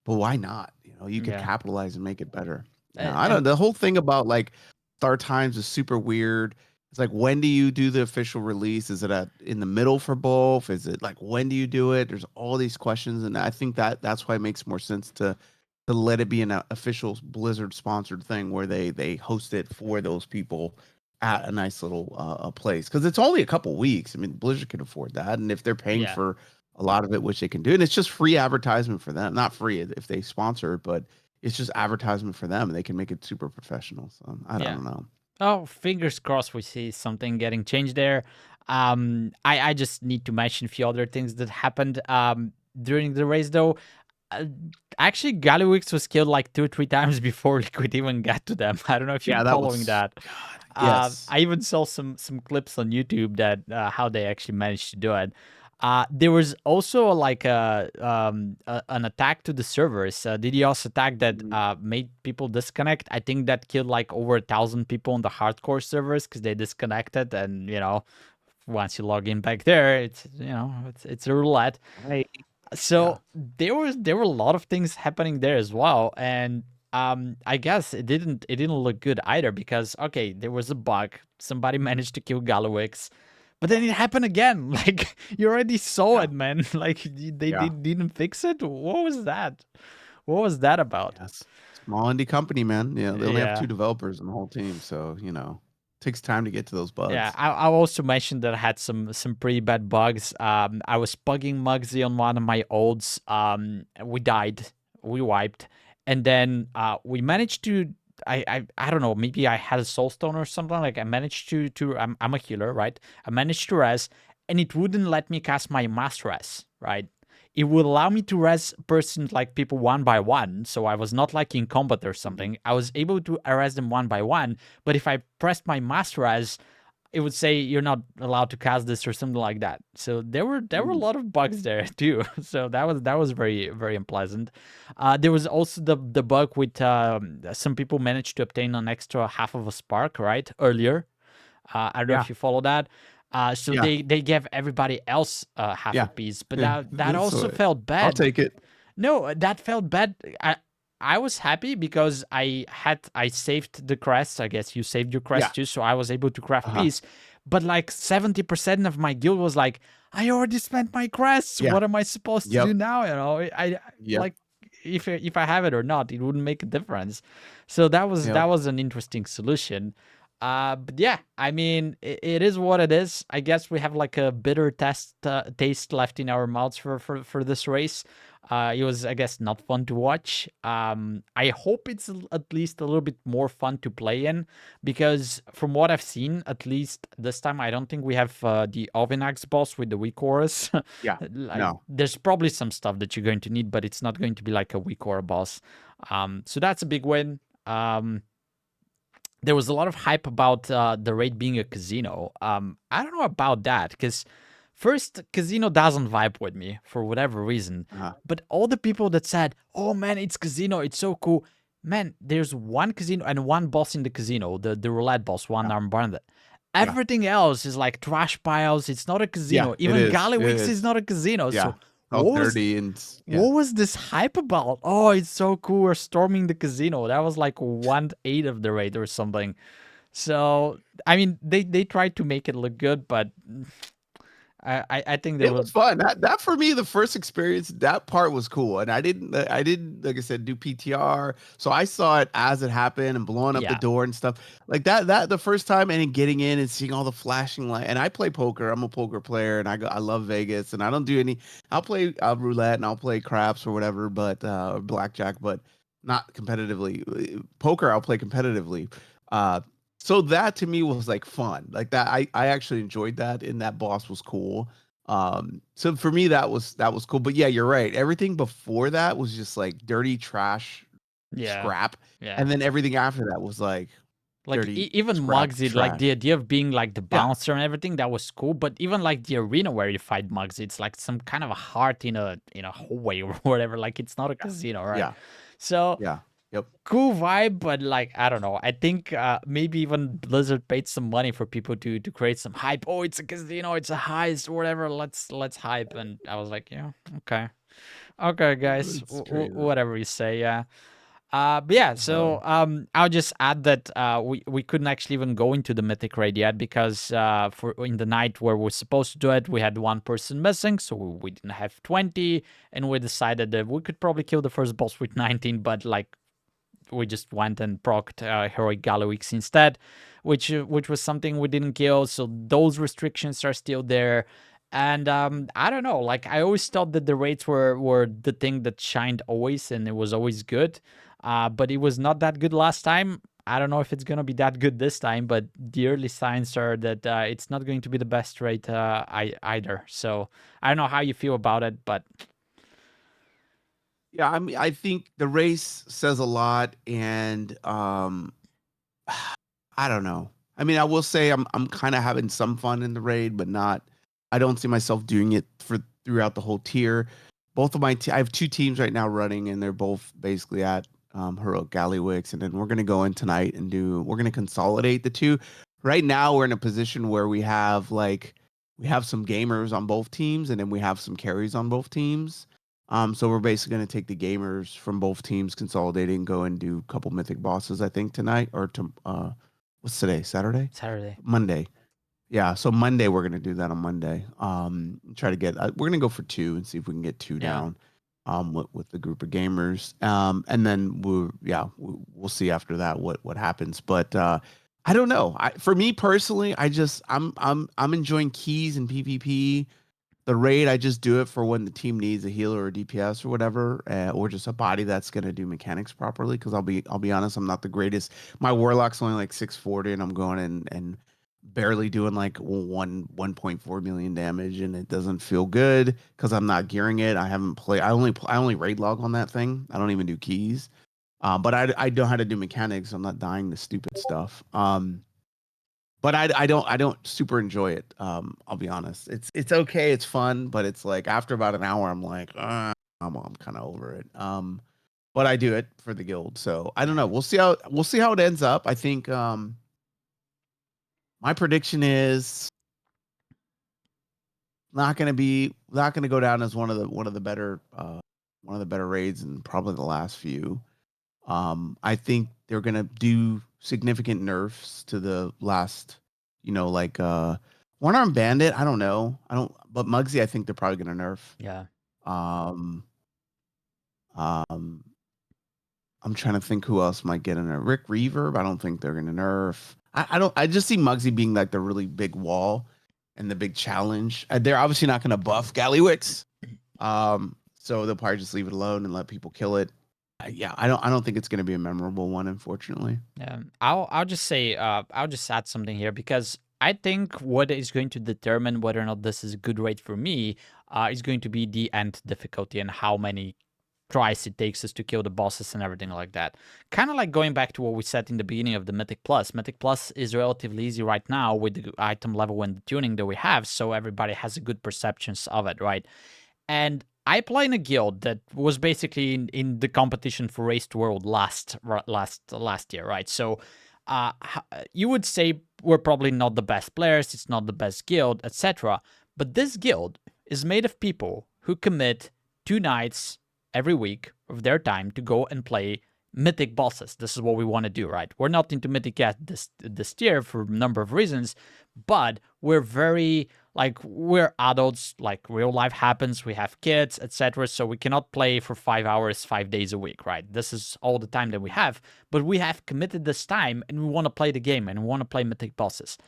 but why not? You could Yeah. capitalize and make it better. I don't. And The whole thing about like start times is super weird. It's like, when do you do the official release? Is it in the middle for both? Is it like, when do you do it? There's all these questions, and I think that's why it makes more sense to let it be an official Blizzard sponsored thing where they host it for those people, at a nice little a place because it's only a couple weeks. I mean, Blizzard can afford that, and if they're paying Yeah. for a lot of it, which they can do, and it's just free advertisement for them. Not free if they sponsor it, but it's just advertisement for them, and they can make it super professional. So I Yeah. don't know. Oh, fingers crossed we see something getting changed there. I just need to mention a few other things that happened during the race, though. Uh, Actually, Gallywix was killed like 2 or 3 times before Liquid even got to them. I don't know if you're Yeah, that following was that. God. Yes. I even saw some clips on YouTube that how they actually managed to do it. There was also like an attack to the servers, DDoS attack that Mhm. made people disconnect. I think that killed like over 1,000 people on the hardcore servers because they disconnected, and once you log in back there, it's a roulette. Right. Yeah. So there were a lot of things happening there as well, and I guess it didn't look good either because okay, there was a bug, somebody managed to kill Galowix, but then it happened again. Like you already saw Yeah. it, man. Like they Yeah. didn't fix it. What was that? What was that about? Yes. Small indie company, man. You know, they only have Yeah. two developers in the whole team, so takes time to get to those Yeah, bugs. I also mentioned that I had some pretty bad bugs. I was pugging Mugsy on one of my olds. We died, we wiped, and then we managed to. I don't know. Maybe I had a soulstone or something. Like I managed to. I'm a healer, right? I managed to res, and it wouldn't let me cast my mass res, right? It would allow me to res persons like people one by one, so I was not like in combat or Mhm. something. I was able to arrest them one by one, but if I pressed my master res, it would say you're not allowed to cast this or something like that. So there were a Mm. lot of bugs there too. So that was very very unpleasant. There was also the bug with some people managed to obtain an extra half of a spark right earlier. I don't know Yeah. if you follow that. So Yeah. they gave everybody else half a Yeah. piece, but Yeah. that That's also what felt I'll bad. take it. No, that felt bad. I was happy because I saved the crest. I guess you saved your Yeah. crest too, so I was able to craft Uh-huh. peace. But like 70% of my guild was like, I already spent my crests. Yeah. What am I supposed to Yep. do now? I Yep. like if I have it or not, it wouldn't make a difference. So that Yep. was an interesting solution. But yeah, I mean, it is what it is. I guess we have like a bitter taste left in our mouths for this race. It was, I guess, not fun to watch. I hope it's at least a little bit more fun to play in because from what I've seen, at least this time, I don't think we have the Ovinax boss with the weak auras. Yeah. Like, No. there's probably some stuff that you're going to need, but it's not going to be like a weak aura boss. So that's a big win. There was a lot of hype about the raid being a casino. I don't know about that because first, casino doesn't vibe with me for whatever reason. Uh-huh. But all the people that said, "Oh man, it's casino, it's so cool," man, there's one casino and one boss in the casino, the roulette boss, one Yeah. arm bandit. Yeah. Everything else is like trash piles. It's not a Yeah. casino. It Even is. It Gallywix is is. not a casino. Yeah. So All what was dirty and yeah. what was this hype about? Oh, it's so cool. We're storming the casino. That was like 1/8 of the raid or something. So I mean, they tried to make it look good, but I think there It was was fun. That for me, the first experience, that part was cool. And I didn't like I said, do PTR. So I saw it as it happened and blowing up the yeah door and stuff. Like that the first time and then getting in and seeing all the flashing light. And I play poker. I'm a poker player and I love Vegas and I don't do any I'll play roulette and I'll play craps or whatever, but or blackjack, but not competitively. Poker I'll play competitively. Uh so that to me was like fun. Like that I actually enjoyed that and that boss was cool. So for me that was cool. But yeah, you're right. Everything before that was just like dirty trash yeah scrap. yeah. And then everything after that was like Like dirty even scrap Mugsy, like trash. the idea of being like the Yeah. bouncer and everything, that was cool. But even like the arena where you fight Mugsy, it's like some kind of a heart in a hallway or whatever. Like it's not a Yeah. casino, right? Yeah. So Yeah. Yep. cool vibe, but like I don't know. I think maybe even Blizzard paid some money for people to create some hype. Oh, it's a casino, it's a heist, or whatever. Let's hype. And I was like, yeah, okay, guys, It's crazy. whatever you say, yeah. But yeah, Uh, so I'll just add that we couldn't actually even go into the mythic raid yet because for in the night where we're supposed to do it, we had one person missing, so we didn't have 20, and we decided that we could probably kill the first boss with 19, but like we just went and procced heroic Gallowix instead, which was something we didn't kill. So those restrictions are still there. And I don't know, like I always thought that the raids were the thing that shined always, and it was always good. But it was not that good last time. I don't know if it's gonna be that good this time, but the early signs are that it's not going to be the best raid either. So I don't know how you feel about it, but Yeah, I mean, I think the race says a lot, and I don't know. I mean, I will say I'm kind of having some fun in the raid, but not. I don't see myself doing it for throughout the whole tier. Both of I have two teams right now running, and they're both basically at heroic Gallywix, and then we're gonna go in tonight and we're gonna consolidate the two. Right now, we're in a position where we have some gamers on both teams, and then we have some carries on both teams. So we're basically going to take the gamers from both teams, consolidating, go and do a couple mythic bosses, I think, tonight or what's today? Saturday? Saturday. Monday. Yeah, so Monday we're gonna do that on Monday. Try to get we're gonna go for two and see if we can get two Yeah. down, with the group of gamers. And then we'll see after that what happens. But I don't know. For me personally, I'm enjoying keys and PvP. The raid, I just do it for when the team needs a healer or DPS or whatever, or just a body that's gonna do mechanics properly. Because I'll be honest, I'm not the greatest. My warlock's only like 640, and I'm going in and barely doing like 1.4 million damage, and it doesn't feel good because I'm not gearing it. I haven't played. I only raid log on that thing. I don't even do keys. But I know how to do mechanics. I'm not dying to stupid stuff. But I don't super enjoy it. I'll be honest. It's okay, it's fun, but it's like after about an hour, I'm like, I'm kind of over it. But I do it for the guild, so I don't know. Yeah. We'll see how it ends up. I think my prediction is not gonna go down as one of the better raids in probably the last few. I think they're gonna do significant nerfs to the last, like One Arm Bandit. I don't know. But Muggsy, I think they're probably gonna nerf. Yeah. Um, um, I'm trying to think who else might get in there. Rick Reverb, I don't think they're gonna nerf. I don't. I just see Muggsy being like the really big wall and the big challenge. They're obviously not gonna buff Gallywix. So they'll probably just leave it alone and let people kill it. Yeah, I don't think it's going to be a memorable one, unfortunately. Yeah, I'll just say I'll just add something here because I think what is going to determine whether or not this is a good rate for me is going to be the end difficulty and how many tries it takes us to kill the bosses and everything like that. Kind of like going back to what we said in the beginning of the Mythic Plus. Mythic Plus is relatively easy right now with the item level and the tuning that we have, so everybody has a good perceptions of it, right? And I play in a guild that was basically in the competition for Raised World last year, right? So you would say we're probably not the best players, it's not the best guild, etc. But this guild is made of people who commit 2 nights every week of their time to go and play mythic bosses. This is what we want to do, right? We're not into mythic yet this tier for a number of reasons, but we're very like we're adults, like real life happens, we have kids, etc. So we cannot play for 5 hours 5 days a week, right? This is all the time that we have, but we have committed this time and we want to play the game and we want to play mythic bosses.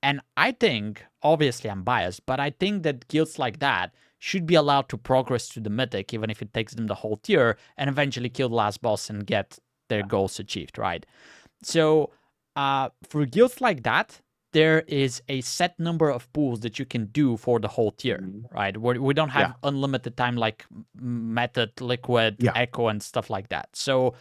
And I think, obviously I'm biased, but I think that guilds like that should be allowed to progress to the mythic, even if it takes them the whole tier, and eventually kill the last boss and get their goals achieved, right? So for guilds like that, there is a set number of pools that you can do for the whole tier, right? We don't have unlimited time like Method, Liquid, Echo, and stuff like that. So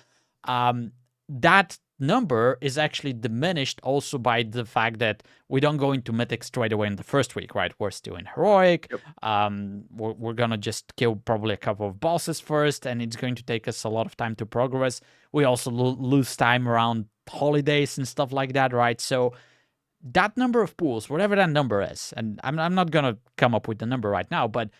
that number is actually diminished also by the fact that we don't go into Mythic straight away in the first week, right? We're still in Heroic. We're going to just kill probably a couple of bosses first, and it's going to take us a lot of time to progress. We also lose time around holidays and stuff like that, right? So that number of pools, whatever that number is, and I'm not going to come up with the number right now, but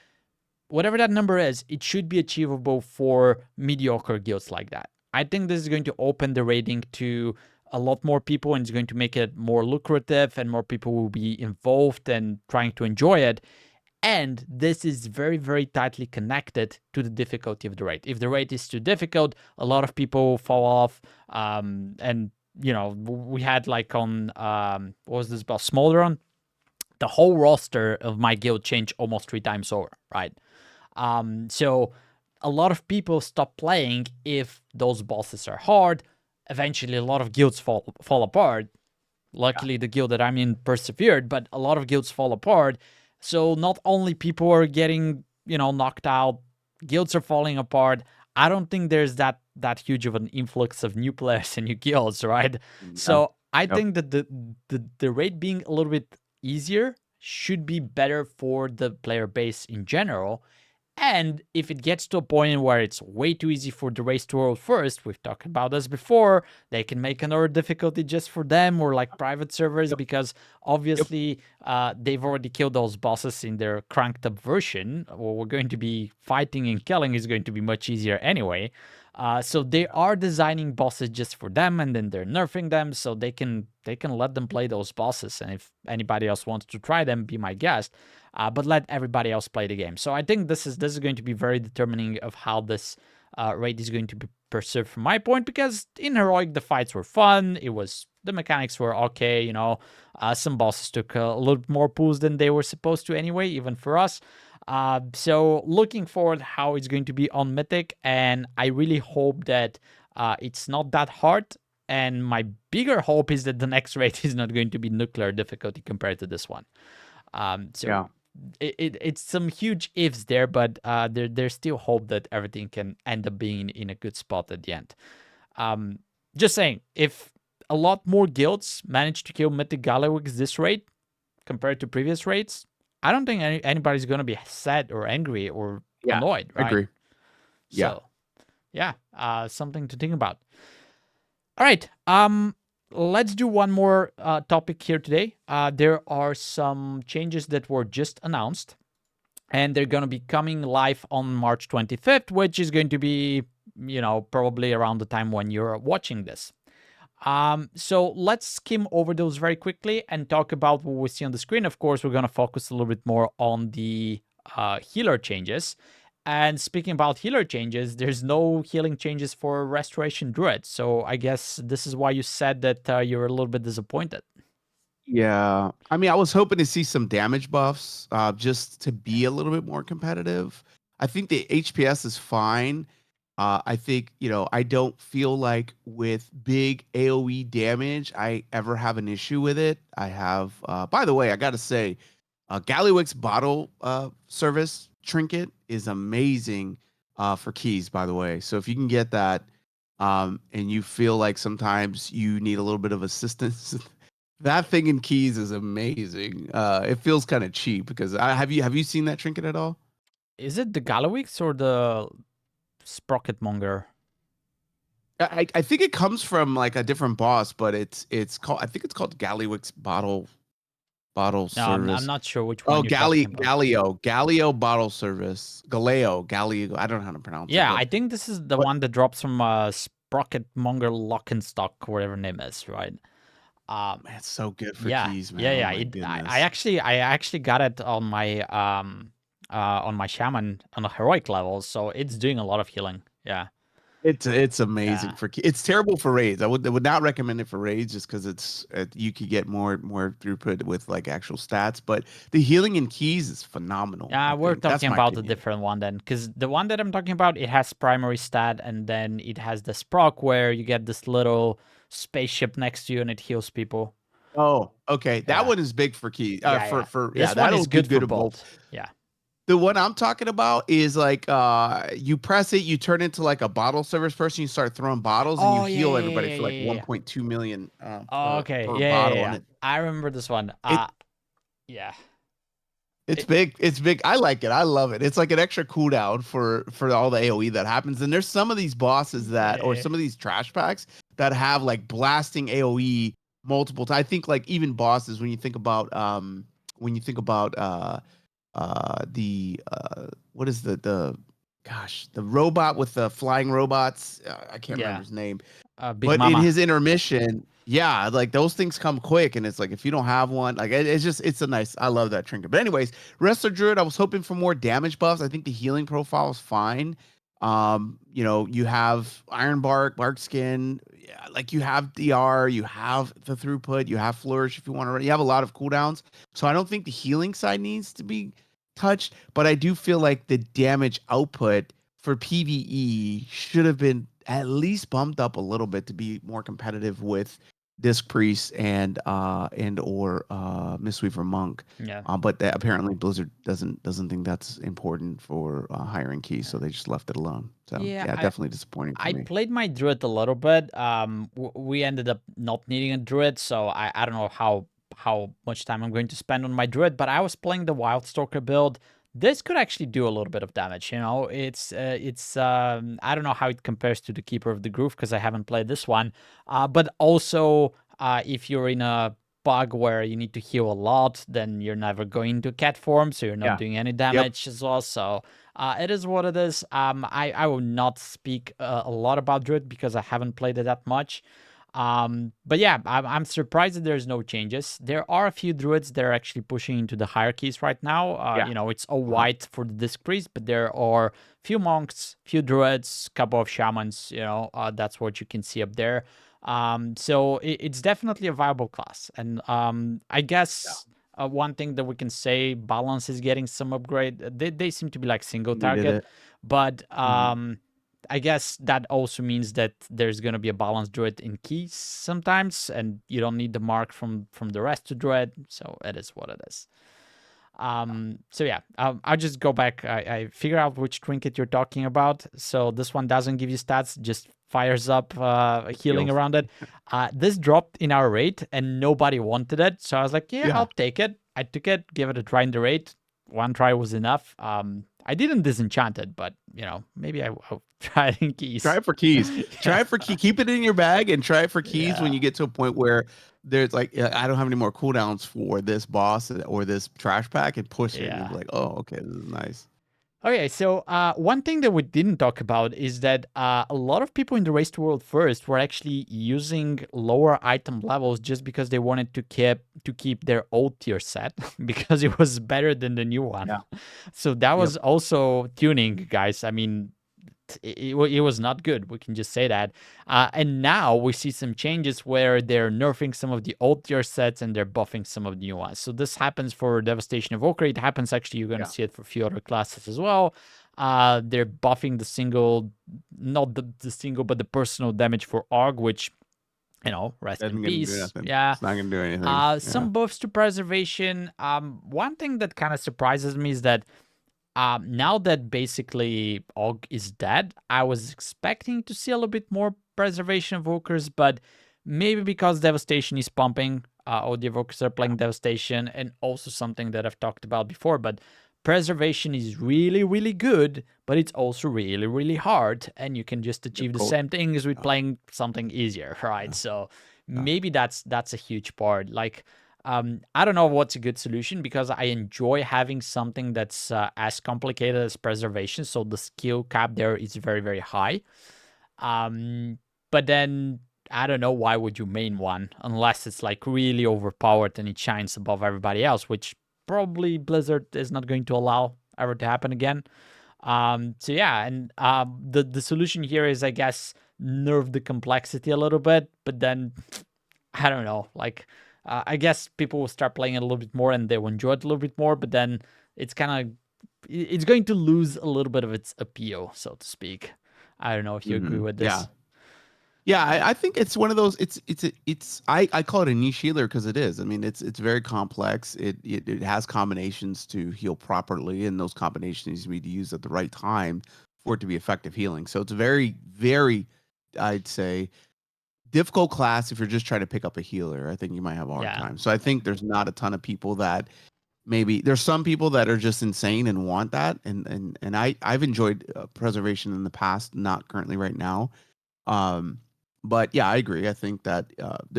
whatever that number is, it should be achievable for mediocre guilds like that. I think this is going to open the rating to a lot more people and it's going to make it more lucrative and more people will be involved and trying to enjoy it. And this is very, very tightly connected to the difficulty of the raid. If the raid is too difficult, a lot of people fall off. And, you know, we had like on, what was this about? Smolderon? The whole roster of my guild changed almost 3 times over, right? So a lot of people stop playing if those bosses are hard. Eventually, a lot of guilds fall apart. Luckily, the guild that I'm in persevered, but a lot of guilds fall apart. So not only people are getting, you know, knocked out, guilds are falling apart. I don't think there's that huge of an influx of new players and new guilds, right? Yeah. So I Yep. think that the raid being a little bit easier should be better for the player base in general. And if it gets to a point where it's way too easy for the race to world first, we've talked about this before, they can make another difficulty just for them or like private servers Yep. because Yep. obviously they've already killed those bosses in their cranked up version. What we're going to be fighting and killing is going to be much easier anyway. So they are designing bosses just for them, and then they're nerfing them so they can let them play those bosses. And if anybody else wants to try them, be my guest. But let everybody else play the game. So I think this is going to be very determining of how this raid is going to be perceived from my point, because in heroic the fights were fun. It was, the mechanics were okay. You know, some bosses took a little bit more pulls than they were supposed to anyway, even for us. So looking forward how it's going to be on Mythic, and I really hope that it's not that hard. And my bigger hope is that the next raid is not going to be nuclear difficulty compared to this one. So Yeah. it's some huge ifs there, but there's still hope that everything can end up being in a good spot at the end. Just saying, if a lot more guilds manage to kill Mythic Gallywix this rate compared to previous rates, I don't think anybody's gonna be sad or angry or Yeah. annoyed, I right? agree. Yeah. So yeah, something to think about. All right. Let's do one more topic here today. There are some changes that were just announced, and they're going to be coming live on March 25th, which is going to be, you know, probably around the time when you're watching this. So let's skim over those very quickly and talk about what we see on the screen. Of course, we're going to focus a little bit more on the healer changes. And speaking about healer changes, there's no healing changes for Restoration Druid. So I guess this is why you said that you're a little bit disappointed. Yeah. I mean, I was hoping to see some damage buffs, just to be a little bit more competitive. I think the HPS is fine. I think, you know, I don't feel like with big AoE damage, I ever have an issue with it. I have, by the way, I got to say, Gallywix bottle service trinket is amazing for keys, by the way. So if you can get that, and you feel like sometimes you need a little bit of assistance, that thing in keys is amazing. It feels kind of cheap because have you seen that trinket at all? Is it the Gallywix or the Sprocketmonger? I think it comes from like a different boss, but it's called, I think it's called Gallywix bottle No, I'm service. not sure which one Oh, you're talking about. Gallio bottle service. Galeo. I don't know how to pronounce it, Yeah, but I think this is the what one that drops from Sprocketmonger Lockenstock, whatever name is, right? Um, man, it's so good for yeah, keys, man. yeah, Oh yeah. my I goodness. actually got it on my Shaman on a heroic level, so it's doing a lot of healing. Yeah, It's amazing yeah. for it's terrible for raids. I would not recommend it for raids just because you could get more throughput with like actual stats. But the healing in keys is phenomenal. I Yeah, we're think that's talking my about a opinion. different one then, because the one that I'm talking about, it has primary stat, and then it has the sprock where you get this little spaceship next to you and it heals people. Oh, okay. That Yeah, one is big for key. yeah, yeah. For yeah, This one that'll is do good for good in both. both. Yeah, The one I'm talking about is like you press it, you turn into like a bottle service person, you start throwing bottles and you oh, yeah, heal yeah, yeah, everybody yeah, for like yeah, yeah. 1.2 million Oh, okay, per yeah, yeah, bottle, yeah. and I remember this one. it Yeah. it's It, big. It's big. I like it. I love it. It's like an extra cooldown for all the AoE that happens. And there's some of these bosses that, or yeah. some of these trash packs that have like blasting AoE multiple times. I think like even bosses, when you think about the what is the gosh, the robot with the flying robots, I can't remember Yeah. his name. Big But in Mama. his intermission, yeah, like those things come quick, and it's like if you don't have one, like it's just it's a nice. I love that trinket. But anyways, Resto Druid, I was hoping for more damage buffs. I think the healing profile is fine. You know, you have Iron Bark, Bark Skin, yeah, like you have DR, you have the throughput, you have Flourish if you want to. You have a lot of cooldowns, so I don't think the healing side needs to be touched. But I do feel like the damage output for PvE should have been at least bumped up a little bit to be more competitive with Disc Priest and or Mistweaver Monk. Yeah. But that, apparently Blizzard doesn't think that's important for hiring keys, so they just left it alone. So Yeah, yeah, definitely disappointing for I me. played my druid a little bit. We ended up not needing a druid, so I don't know how much time I'm going to spend on my druid. But I was playing the Wildstalker build. This could actually do a little bit of damage. You know, it's I don't know how it compares to the Keeper of the Groove because I haven't played this one. But also, if you're in a bug where you need to heal a lot, then you're never going to cat form, so you're not Yeah. doing any Yep. damage as well. So it is what it is. I will not speak a lot about Druid because I haven't played it that much. But yeah, I'm surprised that there's no changes. There are a few Druids that are actually pushing into the hierarchies right now. Yeah. You know, it's all Uh-huh. white for the Disc Priest, but there are few monks, few Druids, couple of Shamans. You know, that's what you can see up there. So it's definitely a viable class, and I Yeah. guess one thing that we can say, balance is getting some upgrade. They seem to be like single Needed target, it. but Mhm. I guess that also means that there's gonna be a balanced druid in keys sometimes, and you don't need the mark from the rest to druid. So it is what it is. So yeah, I'll just go back. I figure out which trinket you're talking about. So this one doesn't give you stats, just fires up healing Heals. around it. This dropped in our rate and nobody wanted it. So I was like, yeah, Yeah. I'll take it. I took it, give it a try in the rate. One try was enough. I didn't disenchant it, but you know, maybe I'll try it in Try keys. it for keys. Try Yeah. it for key. Keep it in your bag and try it for keys when Yeah. you get to a point where there's like, "Yeah, I don't have any more cooldowns for this boss or this trash pack," and push it, and you'll be Yeah. like, "Oh, okay, this is nice." Okay, so one thing that we didn't talk about is that a lot of people in the Race to World First were actually using lower item levels just because they wanted to keep their old tier set because it was better than the new one. Yeah. So that Yep. was also tuning, guys. I mean, it was not good. We can just say that. And now we see some changes where they're nerfing some of the old tier sets and they're buffing some of the new ones. So this happens for Devastation Evoker. It happens actually, you're going to Yeah. see it for a few other classes as well. They're buffing the single, not the single, but the personal damage for AUG, which, you know, rest in Isn't gonna do peace. nothing. Yeah. It's not gonna do anything. Yeah. Some buffs to preservation. One thing that kind of surprises me is that now that basically Og is dead, I was expecting to see a little bit more preservation evokers, but maybe because Devastation is pumping, all the evokers are playing Devastation, and also something that I've talked about before, but preservation is really, really good, but it's also really, really hard, and you can just achieve the Difficult. same things with Yeah. playing something easier, right? Yeah. So Yeah. maybe that's a huge part. Like, I don't know what's a good solution because I enjoy having something that's as complicated as preservation. So the skill cap there is very, very high. Um, but then I don't know why would you main one unless it's like really overpowered and it shines above everybody else, which probably Blizzard is not going to allow ever to happen again. So yeah, and the solution here is I guess nerf the complexity a little bit, but then I don't know. Like, I guess people will start playing it a little bit more and they will enjoy it a little bit more. But then it's kind of it's going to lose a little bit of its appeal, so to speak. I don't know if you agree with Yeah. this. Yeah, I think it's one of those. I call it a niche healer because it is. I mean, it's very complex. It has combinations to heal properly, and those combinations need to be used at the right time for it to be effective healing. So it's a very, very, I'd say, difficult class if you're just trying to pick up a healer. I think you might have a hard Yeah, time. So I think there's not a ton of people that maybe there's some people that are just insane and want that, and I've enjoyed preservation in the past, not currently right now. Um, but yeah, I agree. I think that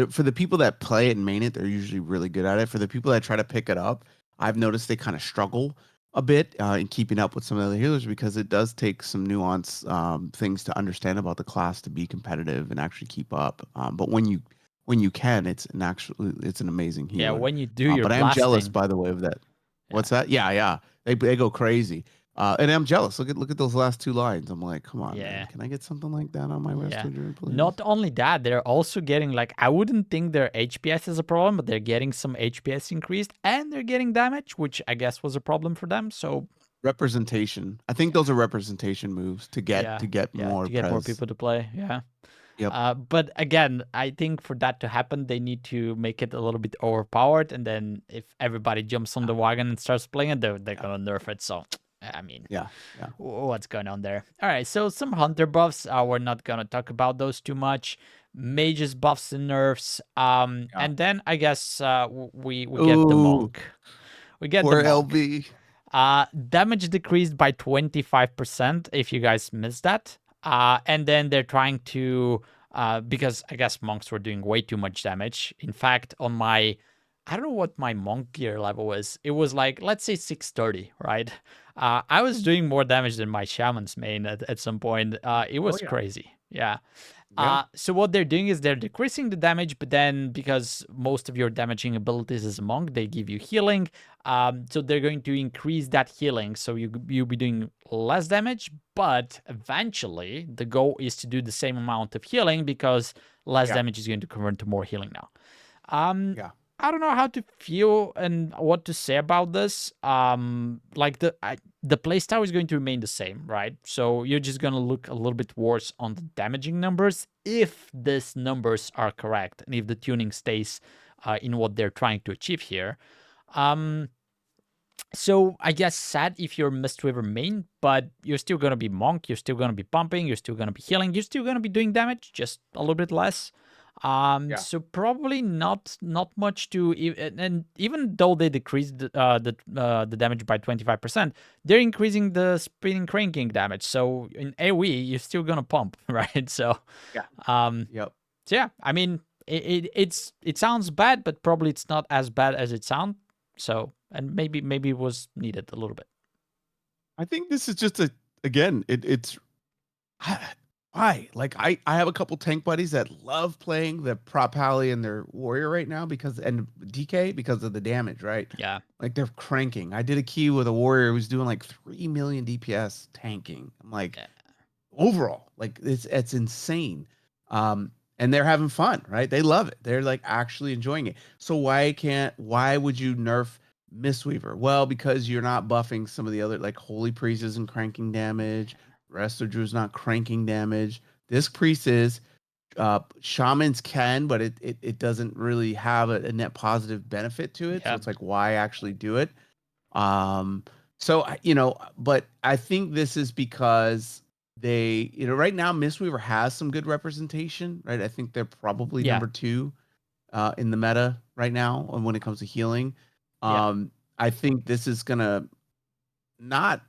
for the people that play it and main it, they're usually really good at it. For the people that try to pick it up, I've noticed they kind of struggle a bit in keeping up with some of the other healers because it does take some nuance things to understand about the class to be competitive and actually keep up. But when you can, it's an amazing Yeah, healer. when you do your But I am jealous, blasting. by the way, of that. Yeah. What's that? Yeah, yeah. They go crazy. And I'm jealous. Look at those last two lines. I'm like, come on, man. Yeah. Can I get something like that on my Yeah. Resto Druid, please? Not only that, they're also getting like I wouldn't think their HPS is a problem, but they're getting some HPS increased and they're getting damage, which I guess was a problem for them. So Representation. I think those are representation moves to get yeah, yeah, more to get more pres. people to play. Yeah. Yep. But again, I think for that to happen, they need to make it a little bit overpowered, and then if everybody jumps on the wagon and starts playing it, they're Yeah. gonna nerf it. So, I mean, Yeah. Yeah. what's going on there? All right, so some hunter buffs. We're not gonna talk about those too much. Mages buffs and nerfs. Yeah. And then I guess we get the Ooh, monk. We get the poor monk. LB. Damage decreased by 25% if you guys missed that. And then they're trying to, because I guess monks were doing way too much damage. In fact, on my, I don't know what my monk gear level is. It was like, let's say 630, right? I was doing more damage than my shaman's main at some point. It Oh was yeah. crazy. Yeah. Yeah. So what they're doing is they're decreasing the damage, but then because most of your damaging abilities as a monk, they give you healing. So they're going to increase that healing, so you'll be doing less damage, but eventually the goal is to do the same amount of healing because less Yeah. damage is going to convert to more healing now. Um, Yeah. I don't know how to feel and what to say about this. Like the playstyle is going to remain the same, right? So you're just gonna look a little bit worse on the damaging numbers if these numbers are correct and if the tuning stays in what they're trying to achieve here. Um, so I guess sad if you're Mistweaver main, but you're still gonna be monk. You're still gonna be pumping. You're still gonna be healing. You're still gonna be doing damage, just a little bit less. Yeah. So probably not much to, and even though they decreased the damage by 25%, they're increasing the spinning cranking damage. So in AOE, you're still gonna pump, right? Yeah. Um, Yep. so yeah, I mean, it sounds bad, but probably it's not as bad as it sounds. So, and maybe it was needed a little bit. I think this is just it's why? Like I have a couple tank buddies that love playing the prop pally and their warrior right now and DK because of the damage, right? Yeah, Like they're cranking. I did a key with a warrior who was doing like 3 million DPS tanking. I'm like, yeah, overall, like it's insane. And they're having fun, right? They love it. They're like actually enjoying it. So why would you nerf Mistweaver? Well, because you're not buffing some of the other like Holy Priest isn't cranking damage, Resto Drew's not cranking damage. This priest is shamans can, but it doesn't really have a net positive benefit to it. So yeah, it's like why actually do it? Um, but I think this is because right now, Mistweaver has some good representation, right? I think they're probably yeah, number two in the meta right now when it comes to healing. yeah, I think this is gonna not.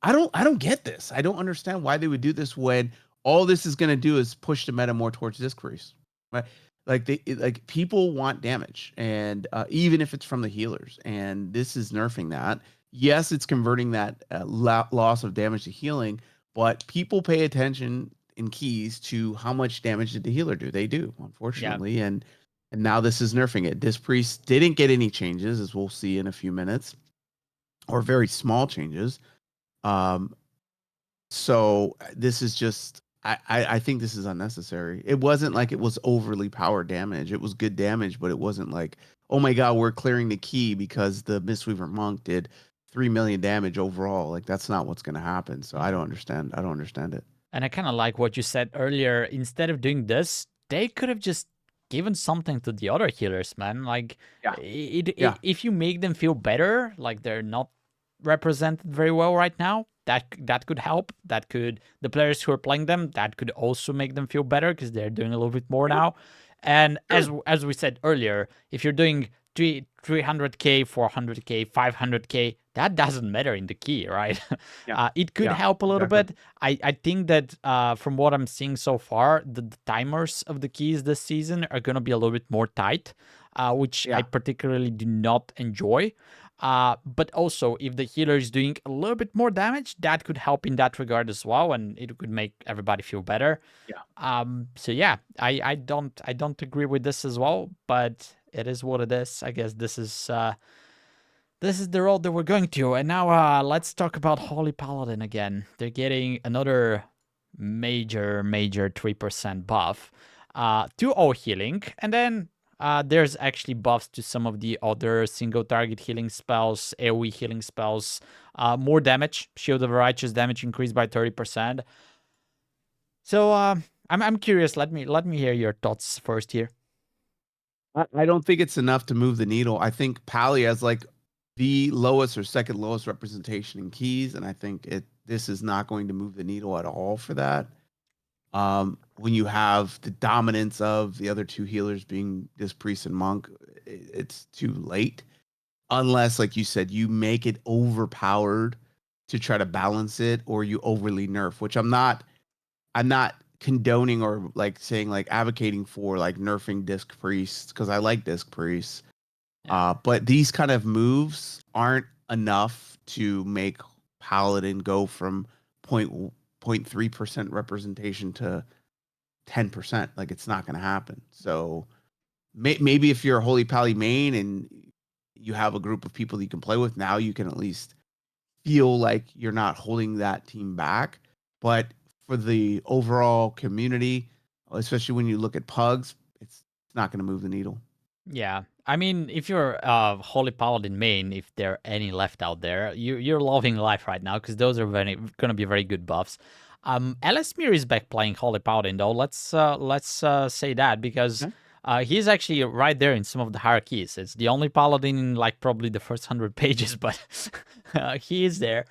I don't get this. I don't understand why they would do this when all this is gonna do is push the meta more towards disc right? Like people want damage, and even if it's from the healers, and this is nerfing that. Yes, it's converting that loss of damage to healing, but people pay attention in keys to how much damage did the healer do. They do, yeah. unfortunately, and now this is nerfing it. This priest didn't get any changes, as we'll see in a few minutes, or very small changes. Um, so this is just I think this is unnecessary. It wasn't like it was overly power damage. It was good damage, but it wasn't like, oh my god, we're clearing the key because the Mistweaver monk did 3 million damage overall. Like that's not what's gonna happen. So I don't understand. I don't understand it. And I kind of like what you said earlier. Instead of doing this, they could have just given something to the other healers, man. Like, Yeah. Yeah. if you make them feel better, like they're not represented very well right now, that could help. That could the players who are playing them. That could also make them feel better because they're doing a little bit more Sure. now. And Sure. as we said earlier, if you're doing 300k, 400k, 500k, that doesn't matter in the key, right? Yeah. It could Yeah. help a little Exactly. bit. I think that from what I'm seeing so far, the timers of the keys this season are going to be a little bit more tight, which I Yeah. particularly do not enjoy. But also, if the healer is doing a little bit more damage, that could help in that regard as well, and it could make everybody feel better. Yeah. So yeah, I don't agree with this as well, but it is what it is. I guess this is the road that we're going to. And now let's talk about Holy Paladin again. They're getting another major 3% buff to all healing, and then there's actually buffs to some of the other single target healing spells, AoE healing spells, more damage, Shield of Righteous damage increased by 30%. So I'm curious. Let me hear your thoughts first here. I don't think it's enough to move the needle. I think Pally has like the lowest or second lowest representation in keys, and I think this is not going to move the needle at all for that. When you have the dominance of the other two healers being this priest and monk, it's too late. Unless, like you said, you make it overpowered to try to balance it, or you overly nerf, which I'm not condoning or like saying like advocating for like nerfing disc priests because I like disc priests. Yeah. But these kind of moves aren't enough to make Paladin go from 0.3% representation to 10%. Like it's not going to happen. So maybe if you're a Holy Pally main and you have a group of people that you can play with, now you can at least feel like you're not holding that team back. But for the overall community, especially when you look at PUGs, it's not going to move the needle. Yeah. I mean, if you're Holy Paladin main, if there are any left out there, you're loving life right now because those are gonna be very good buffs. Elasmir is back playing Holy Paladin though. Let's say that because Okay. he's actually right there in some of the hierarchies. It's the only Paladin in like probably the first 100 pages, but he is there.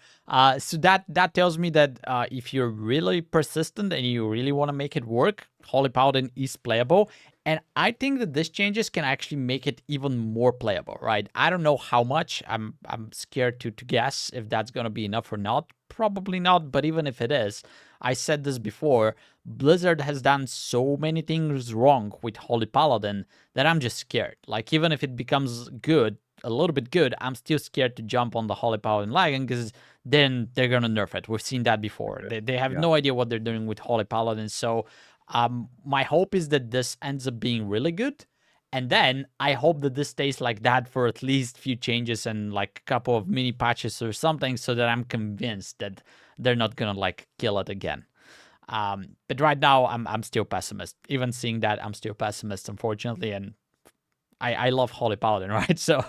So that tells me that if you're really persistent and you really want to make it work, Holy Paladin is playable. And I think that these changes can actually make it even more playable, right? I don't know how much. I'm scared to guess if that's gonna be enough or not. Probably not, but even if it is, I said this before, Blizzard has done so many things wrong with Holy Paladin that I'm just scared. Like even if it becomes good, a little bit good, I'm still scared to jump on the Holy Paladin wagon because then they're gonna nerf it. We've seen that before. They have Yeah. no idea what they're doing with Holy Paladin, so my hope is that this ends up being really good. And then I hope that this stays like that for at least few changes and like a couple of mini patches or something so that I'm convinced that they're not gonna like kill it again. But right now I'm still pessimist. Even seeing that, I'm still pessimist, unfortunately, and I love Holy Paladin, right? So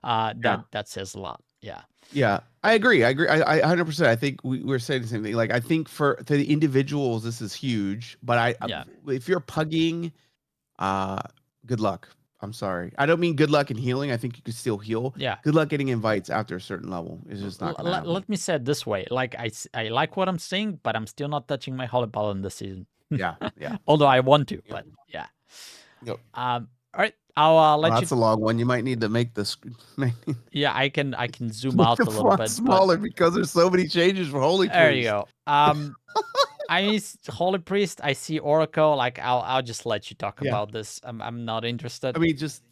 Yeah. that says a lot. Yeah. Yeah, I agree. I agree. I 100%. I think we're saying the same thing. Like, I think for the individuals, this is huge. But Yeah. if you're pugging, uh, good luck. I'm sorry. I don't mean good luck in healing. I think you could still heal. Yeah. Good luck getting invites after a certain level. It's just not going to happen. Let me say it this way. Like I like what I'm saying, but I'm still not touching my Holy Paladin this season. Yeah. Yeah. Although I want to, Yep. but yeah. Yep. All right. I'll Well, let you. that's a long one. You might need to make the make Yeah, I can zoom make out the a little font bit, but smaller because there's so many changes for Holy there you Priest. go. Holy Priest. I see Oracle. Like I'll just let you talk Yeah. about this. I'm not interested. I mean, just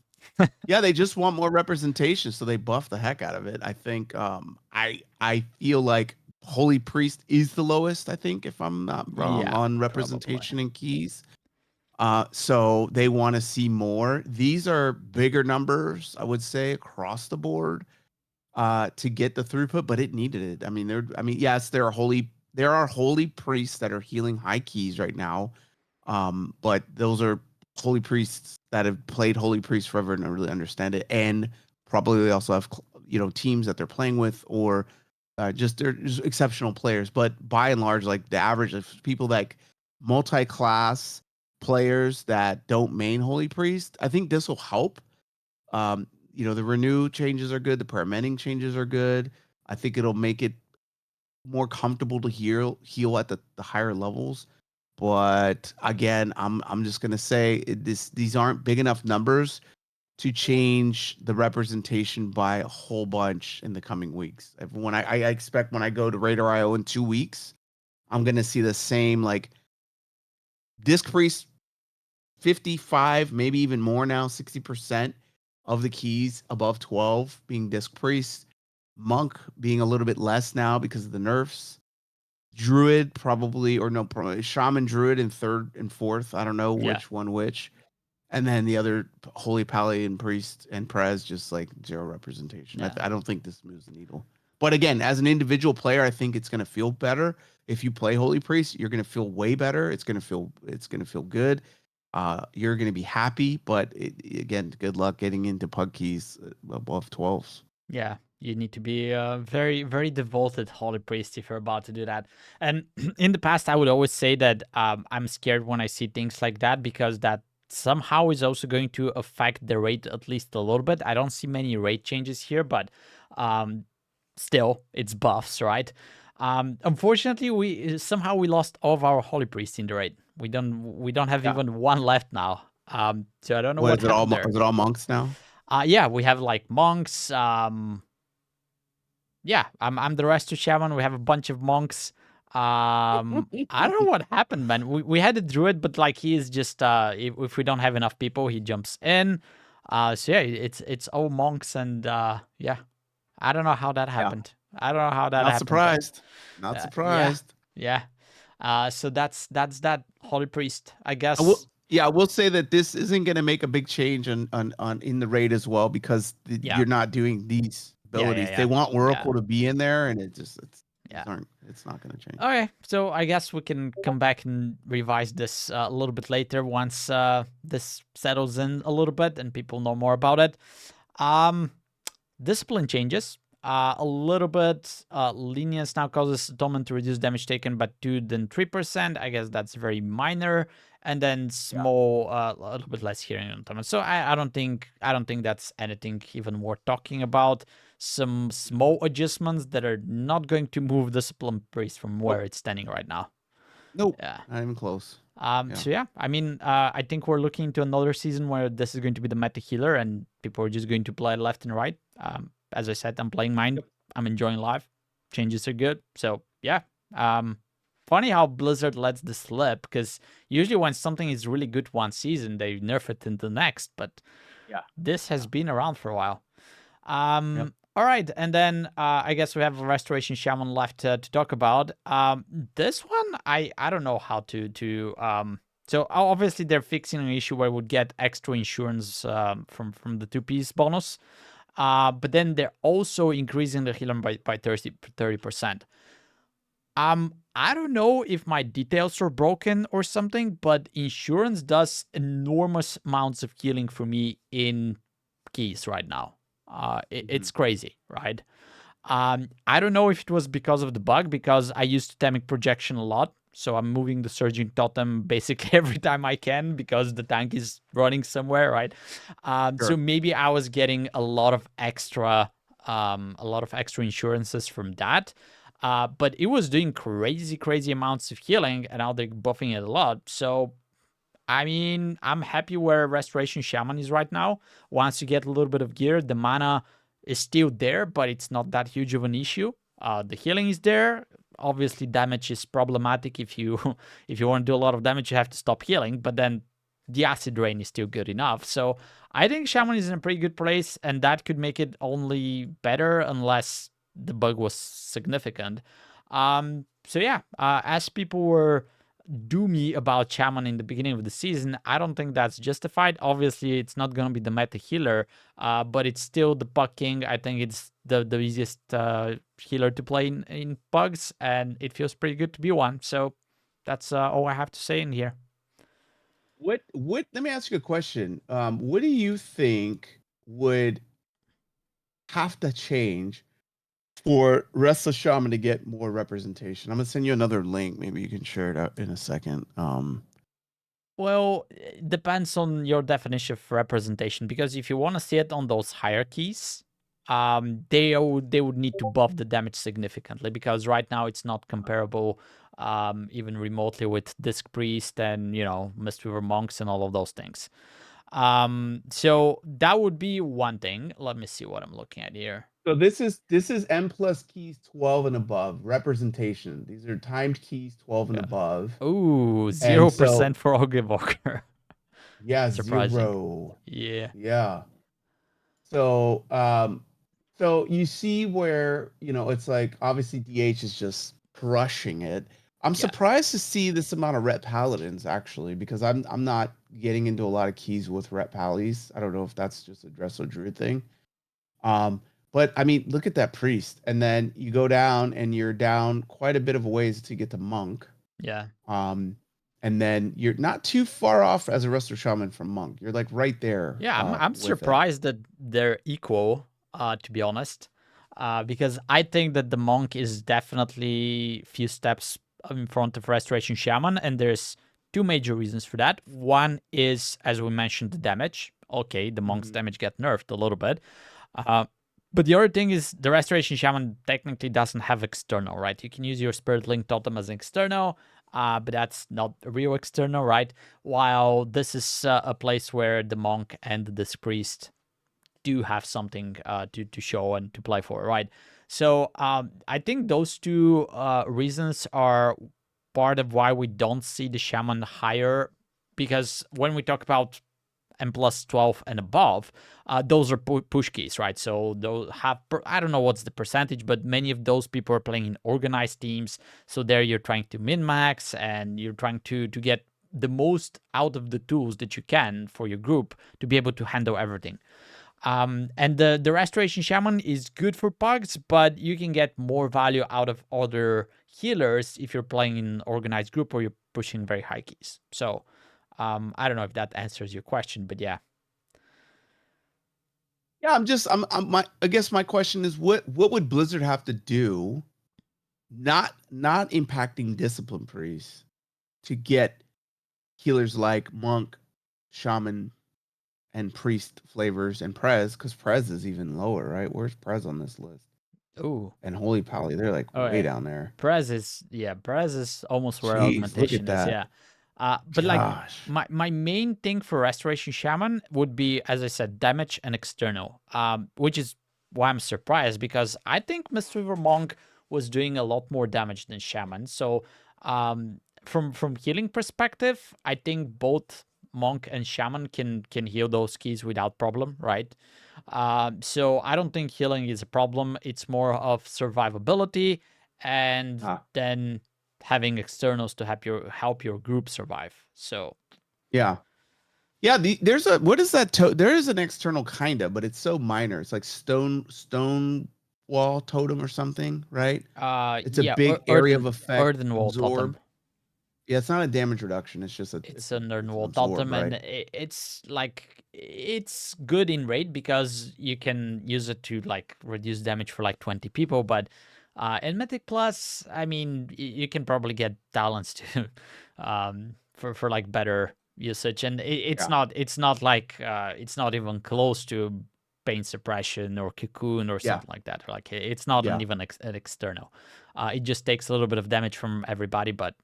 yeah, they just want more representation, so they buff the heck out of it. I think I feel like Holy Priest is the lowest, I think, if I'm not wrong, Yeah, on probably. representation and keys. So they want to see more. These are bigger numbers, I would say, across the board, to get the throughput, but it needed it. Yes, there are holy priests that are healing high keys right now. But those are holy priests that have played holy priest forever and don't really understand it, and probably they also have teams that they're playing with, or they're just exceptional players. But by and large, like the average of people like multi-class players that don't main holy priest, I think this will help. The renew changes are good, the permitting changes are good. I think it'll make it more comfortable to heal at the higher levels. But again, I'm just gonna say these aren't big enough numbers to change the representation by a whole bunch in the coming weeks. When I expect when I go to Radar IO in 2 weeks, I'm gonna see the same like disc priest 55, maybe even more now, 60%. of the keys above 12 being Disc Priest, Monk being a little bit less now because of the nerfs. Druid probably, or no, probably Shaman Druid in third and fourth. I don't know Yeah, which one which. And then the other Holy Paladin Priest and Prez just like zero representation. yeah. I don't think this moves the needle. But again, as an individual player, I think it's going to feel better. If you play Holy Priest, you're going to feel way better. It's going to feel good. You're going to be happy. But again, good luck getting into pug keys above 12s. Yeah, you need to be a very, very devoted holy priest if you're about to do that. And in the past, I would always say that I'm scared when I see things like that because that somehow is also going to affect the rate at least a little bit. I don't see many rate changes here, but um, still, it's buffs, right? Unfortunately, we lost all of our holy priests in the raid. We don't have Yeah. even one left now. So I don't know What what is it all? happened there. Is it all monks now? Yeah, we have like monks. Yeah, I'm the Resto Shaman. We have a bunch of monks. I don't know what happened, man. We had a druid, but like he is just if we don't have enough people, he jumps in. So yeah, it's all monks and yeah, I don't know how that Yeah. happened. I don't know how that Not happened, but surprised. Not yeah, surprised. yeah. So that's that holy priest, I I will, guess. yeah, I will say that this isn't going to make a big change on in the raid as well because Yeah, you're not doing these yeah, yeah, abilities. They yeah, want yeah, Oracle to be in there, and it's yeah. these aren't. It's not going to change. Okay, so I guess we can come back and revise this a little bit later once this settles in a little bit and people know more about it. Um, Discipline changes. A little bit. Lenience now causes Dominant to reduce damage taken by 2 than 3%. I guess that's very minor. And then Yeah. small, a little bit less healing on Dominant. So I don't think that's anything even worth talking about. Some small adjustments that are not going to move Discipline Priest from where Nope. it's standing right now. Nope. Yeah. Not even close. Yeah. So yeah, I mean, I think we're looking into another season where this is going to be the meta healer, and people are just going to play left and right. As I said, I'm playing mine. Yep. I'm enjoying life. Changes are good. So yeah. Funny how Blizzard lets this slip because usually when something is really good one season, they nerf it in the next. But Yeah. this has Yeah. been around for a while. Yep. All right, and then I guess we have a Restoration Shaman left to talk about. This one I don't know how to. So obviously they're fixing an issue where we would get extra insurance from the 2-piece bonus. But then they're also increasing the healer by 30%. I don't know if my details are broken or something, but insurance does enormous amounts of healing for me in keys right now. It's crazy, right? I don't know if it was because of the bug, because I use Totemic Projection a lot. So I'm moving the Surging Totem basically every time I can because the tank is running somewhere, right? So Sure. maybe I was getting a lot of extra insurances from that. But it was doing crazy amounts of healing, and now they're buffing it a lot. So I mean, I'm happy where Restoration Shaman is right now. Once you get a little bit of gear, the mana is still there, but it's not that huge of an issue. The healing is there. Obviously, damage is problematic. If you if you want to do a lot of damage, you have to stop healing. But then the acid rain is still good enough. So I think Shaman is in a pretty good place, and that could make it only better unless the bug was significant. So yeah, as people were doomy about Shaman in the beginning of the season, I don't think that's justified. Obviously, it's not going to be the meta healer, but it's still the Pug King. I think it's the easiest healer to play in Pugs, and it feels pretty good to be one. So that's all I have to say in here. What let me ask you a question. What do you think would have to change for Restless Shaman to get more representation? I'm gonna send you another link. Maybe you can share it out in a second. Well, it depends on your definition of representation, because if you want to see it on those hierarchies, they would need to buff the damage significantly, because right now it's not comparable, even remotely, with Disc Priest and Mistweaver monks and all of those things. So that would be one thing. Let me see what I'm looking at here. So this is M plus keys 12 and above representation. These are timed keys 12 and Yeah. above. Ooh, And 0% so for Evoker. yeah, Surprising. 0. Yeah. Yeah. So, so you see where, you know, it's like obviously DH is just crushing it. I'm Yeah. surprised to see this amount of rep paladins actually, because I'm not getting into a lot of keys with rep pallies. I don't know if that's just a Resto Druid thing. Um, but I mean, look at that priest, and then you go down and you're down quite a bit of a ways to get to monk. Yeah. Um, and then you're not too far off as a Resto Shaman from monk. You're like right there Yeah, I'm with it. surprised that they're equal, to be honest, because I think that the monk is definitely few steps in front of Restoration Shaman, and there's two major reasons for that. One is, as we mentioned, the damage. Okay, the monk's Mhm. damage get nerfed a little bit, uh, but the other thing is the Restoration Shaman technically doesn't have external, right? You can use your Spirit Link Totem as an external, but that's not a real external, right? While this is a place where the monk and the priest do have something to show and to play for, right? So I think those two reasons are part of why we don't see the shaman higher, because when we talk about M plus 12 and above, those are push keys, right? So those have, I don't know what's the percentage, but many of those people are playing in organized teams. So there you're trying to min max and you're trying to get the most out of the tools that you can for your group to be able to handle everything. And the Restoration Shaman is good for pugs, but you can get more value out of other healers if you're playing in an organized group or you're pushing very high keys. So I don't know if that answers your question, but yeah. Yeah, I'm my I guess my question is what would Blizzard have to do, not impacting discipline priests, to get healers like monk, shaman, and priest flavors and prez, because prez is even lower, right? Where's prez on this list? Ooh. And holy pally, they're like Oh, way down there. Perez is almost where Jeez, look at augmentation is, that. yeah. But like Gosh. my main thing for Restoration Shaman would be, as I said, damage and external. Which is why I'm surprised, because I think Mistweaver Monk was doing a lot more damage than Shaman. So from healing perspective, I think both Monk and Shaman can heal those keys without problem, right? So I don't think healing is a problem. It's more of survivability, and Ah, then having externals to help your group survive. So yeah. Yeah, there's a what is that there is an external kind of, but it's so minor. It's like stone wall totem or something, right? It's a yeah, big area of effect, earthen wall totem. absorb. Yeah, it's not a damage reduction. It's just a It's an earthen it's an wall absorb, totem, and right? it's like it's good in raid because you can use it to like reduce damage for like 20 people, but in Mythic Plus, I mean, you can probably get talents to for like better usage, and Yeah. it's not like it's not even close to pain suppression or cocoon or Yeah. something like that. Like it's not Yeah. even an external. It just takes a little bit of damage from everybody, but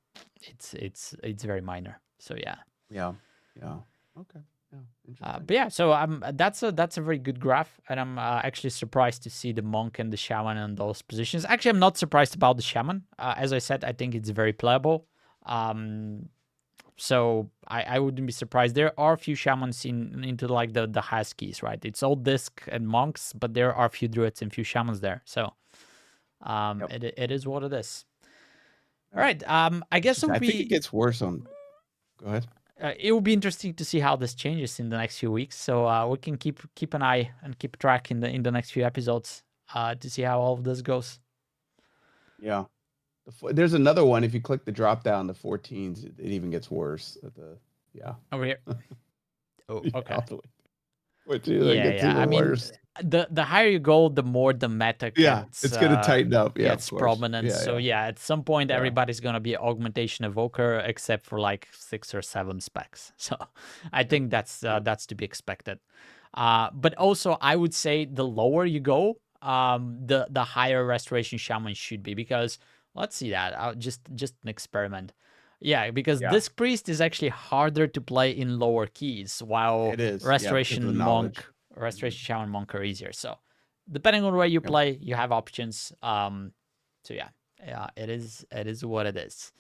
it's very minor. So yeah. Yeah. Yeah. Okay. Yeah. Interesting. But yeah, so that's a very good graph, and I'm actually surprised to see the monk and the shaman in those positions. Actually, I'm not surprised about the shaman. As I said, I think it's very playable. So I wouldn't be surprised. There are a few shamans into like the highest keys, right? It's all disc and monks, but there are a few druids and few shamans there. So Yep. it is what it is. All Yeah. right. I guess it Interesting. would I think it be gets worse on. Go ahead. it will be interesting to see how this changes in the next few weeks. So we can keep an eye and keep track in the next few episodes to see how all of this goes. Yeah. There's another one. If you click the drop down, the 14s, it even gets worse. Yeah. Over here. Oh, okay. Yeah. Which it Yeah, gets yeah. I even mean, worse. the higher you go, the more the meta Yeah, it's gonna tighten up. Yeah, of gets course. prominent. Yeah, So yeah, yeah, at some point yeah. everybody's gonna be augmentation evoker except for like 6 or 7 specs. So I Yep. think Yep. that's to be expected. But also I would say the lower you go, the higher restoration shaman should be, because let's see that. Just an experiment. Yeah, because Yeah, this priest is actually harder to play in lower keys, while it is. Yeah, because of the restoration monk, knowledge. Mhm. restoration shaman monk are easier. So depending on where you Yep. play, you have options. So yeah, it is what it is.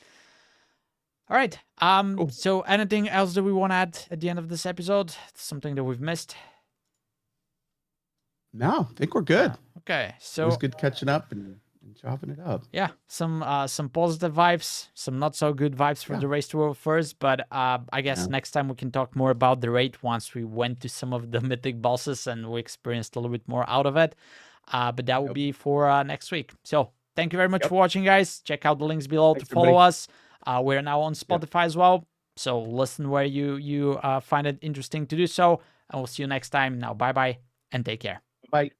All right. Cool. So anything else that we want to add at the end of this episode? Something that we've missed? No, I think we're good. Okay, It so was good catching up and chopping it up. yeah, some positive vibes, some not so good vibes for Yeah. the race to world first, but I guess Yeah. next time we can talk more about the raid once we went to some of the mythic bosses and we experienced a little bit more out of it. But that will be for next week. So thank you very much for watching, guys. Check out the links below Thanks, to follow everybody. us. We're now on Spotify as well, so listen where you find it interesting to do so. And we'll see you next time. Now, bye bye and take care. Bye.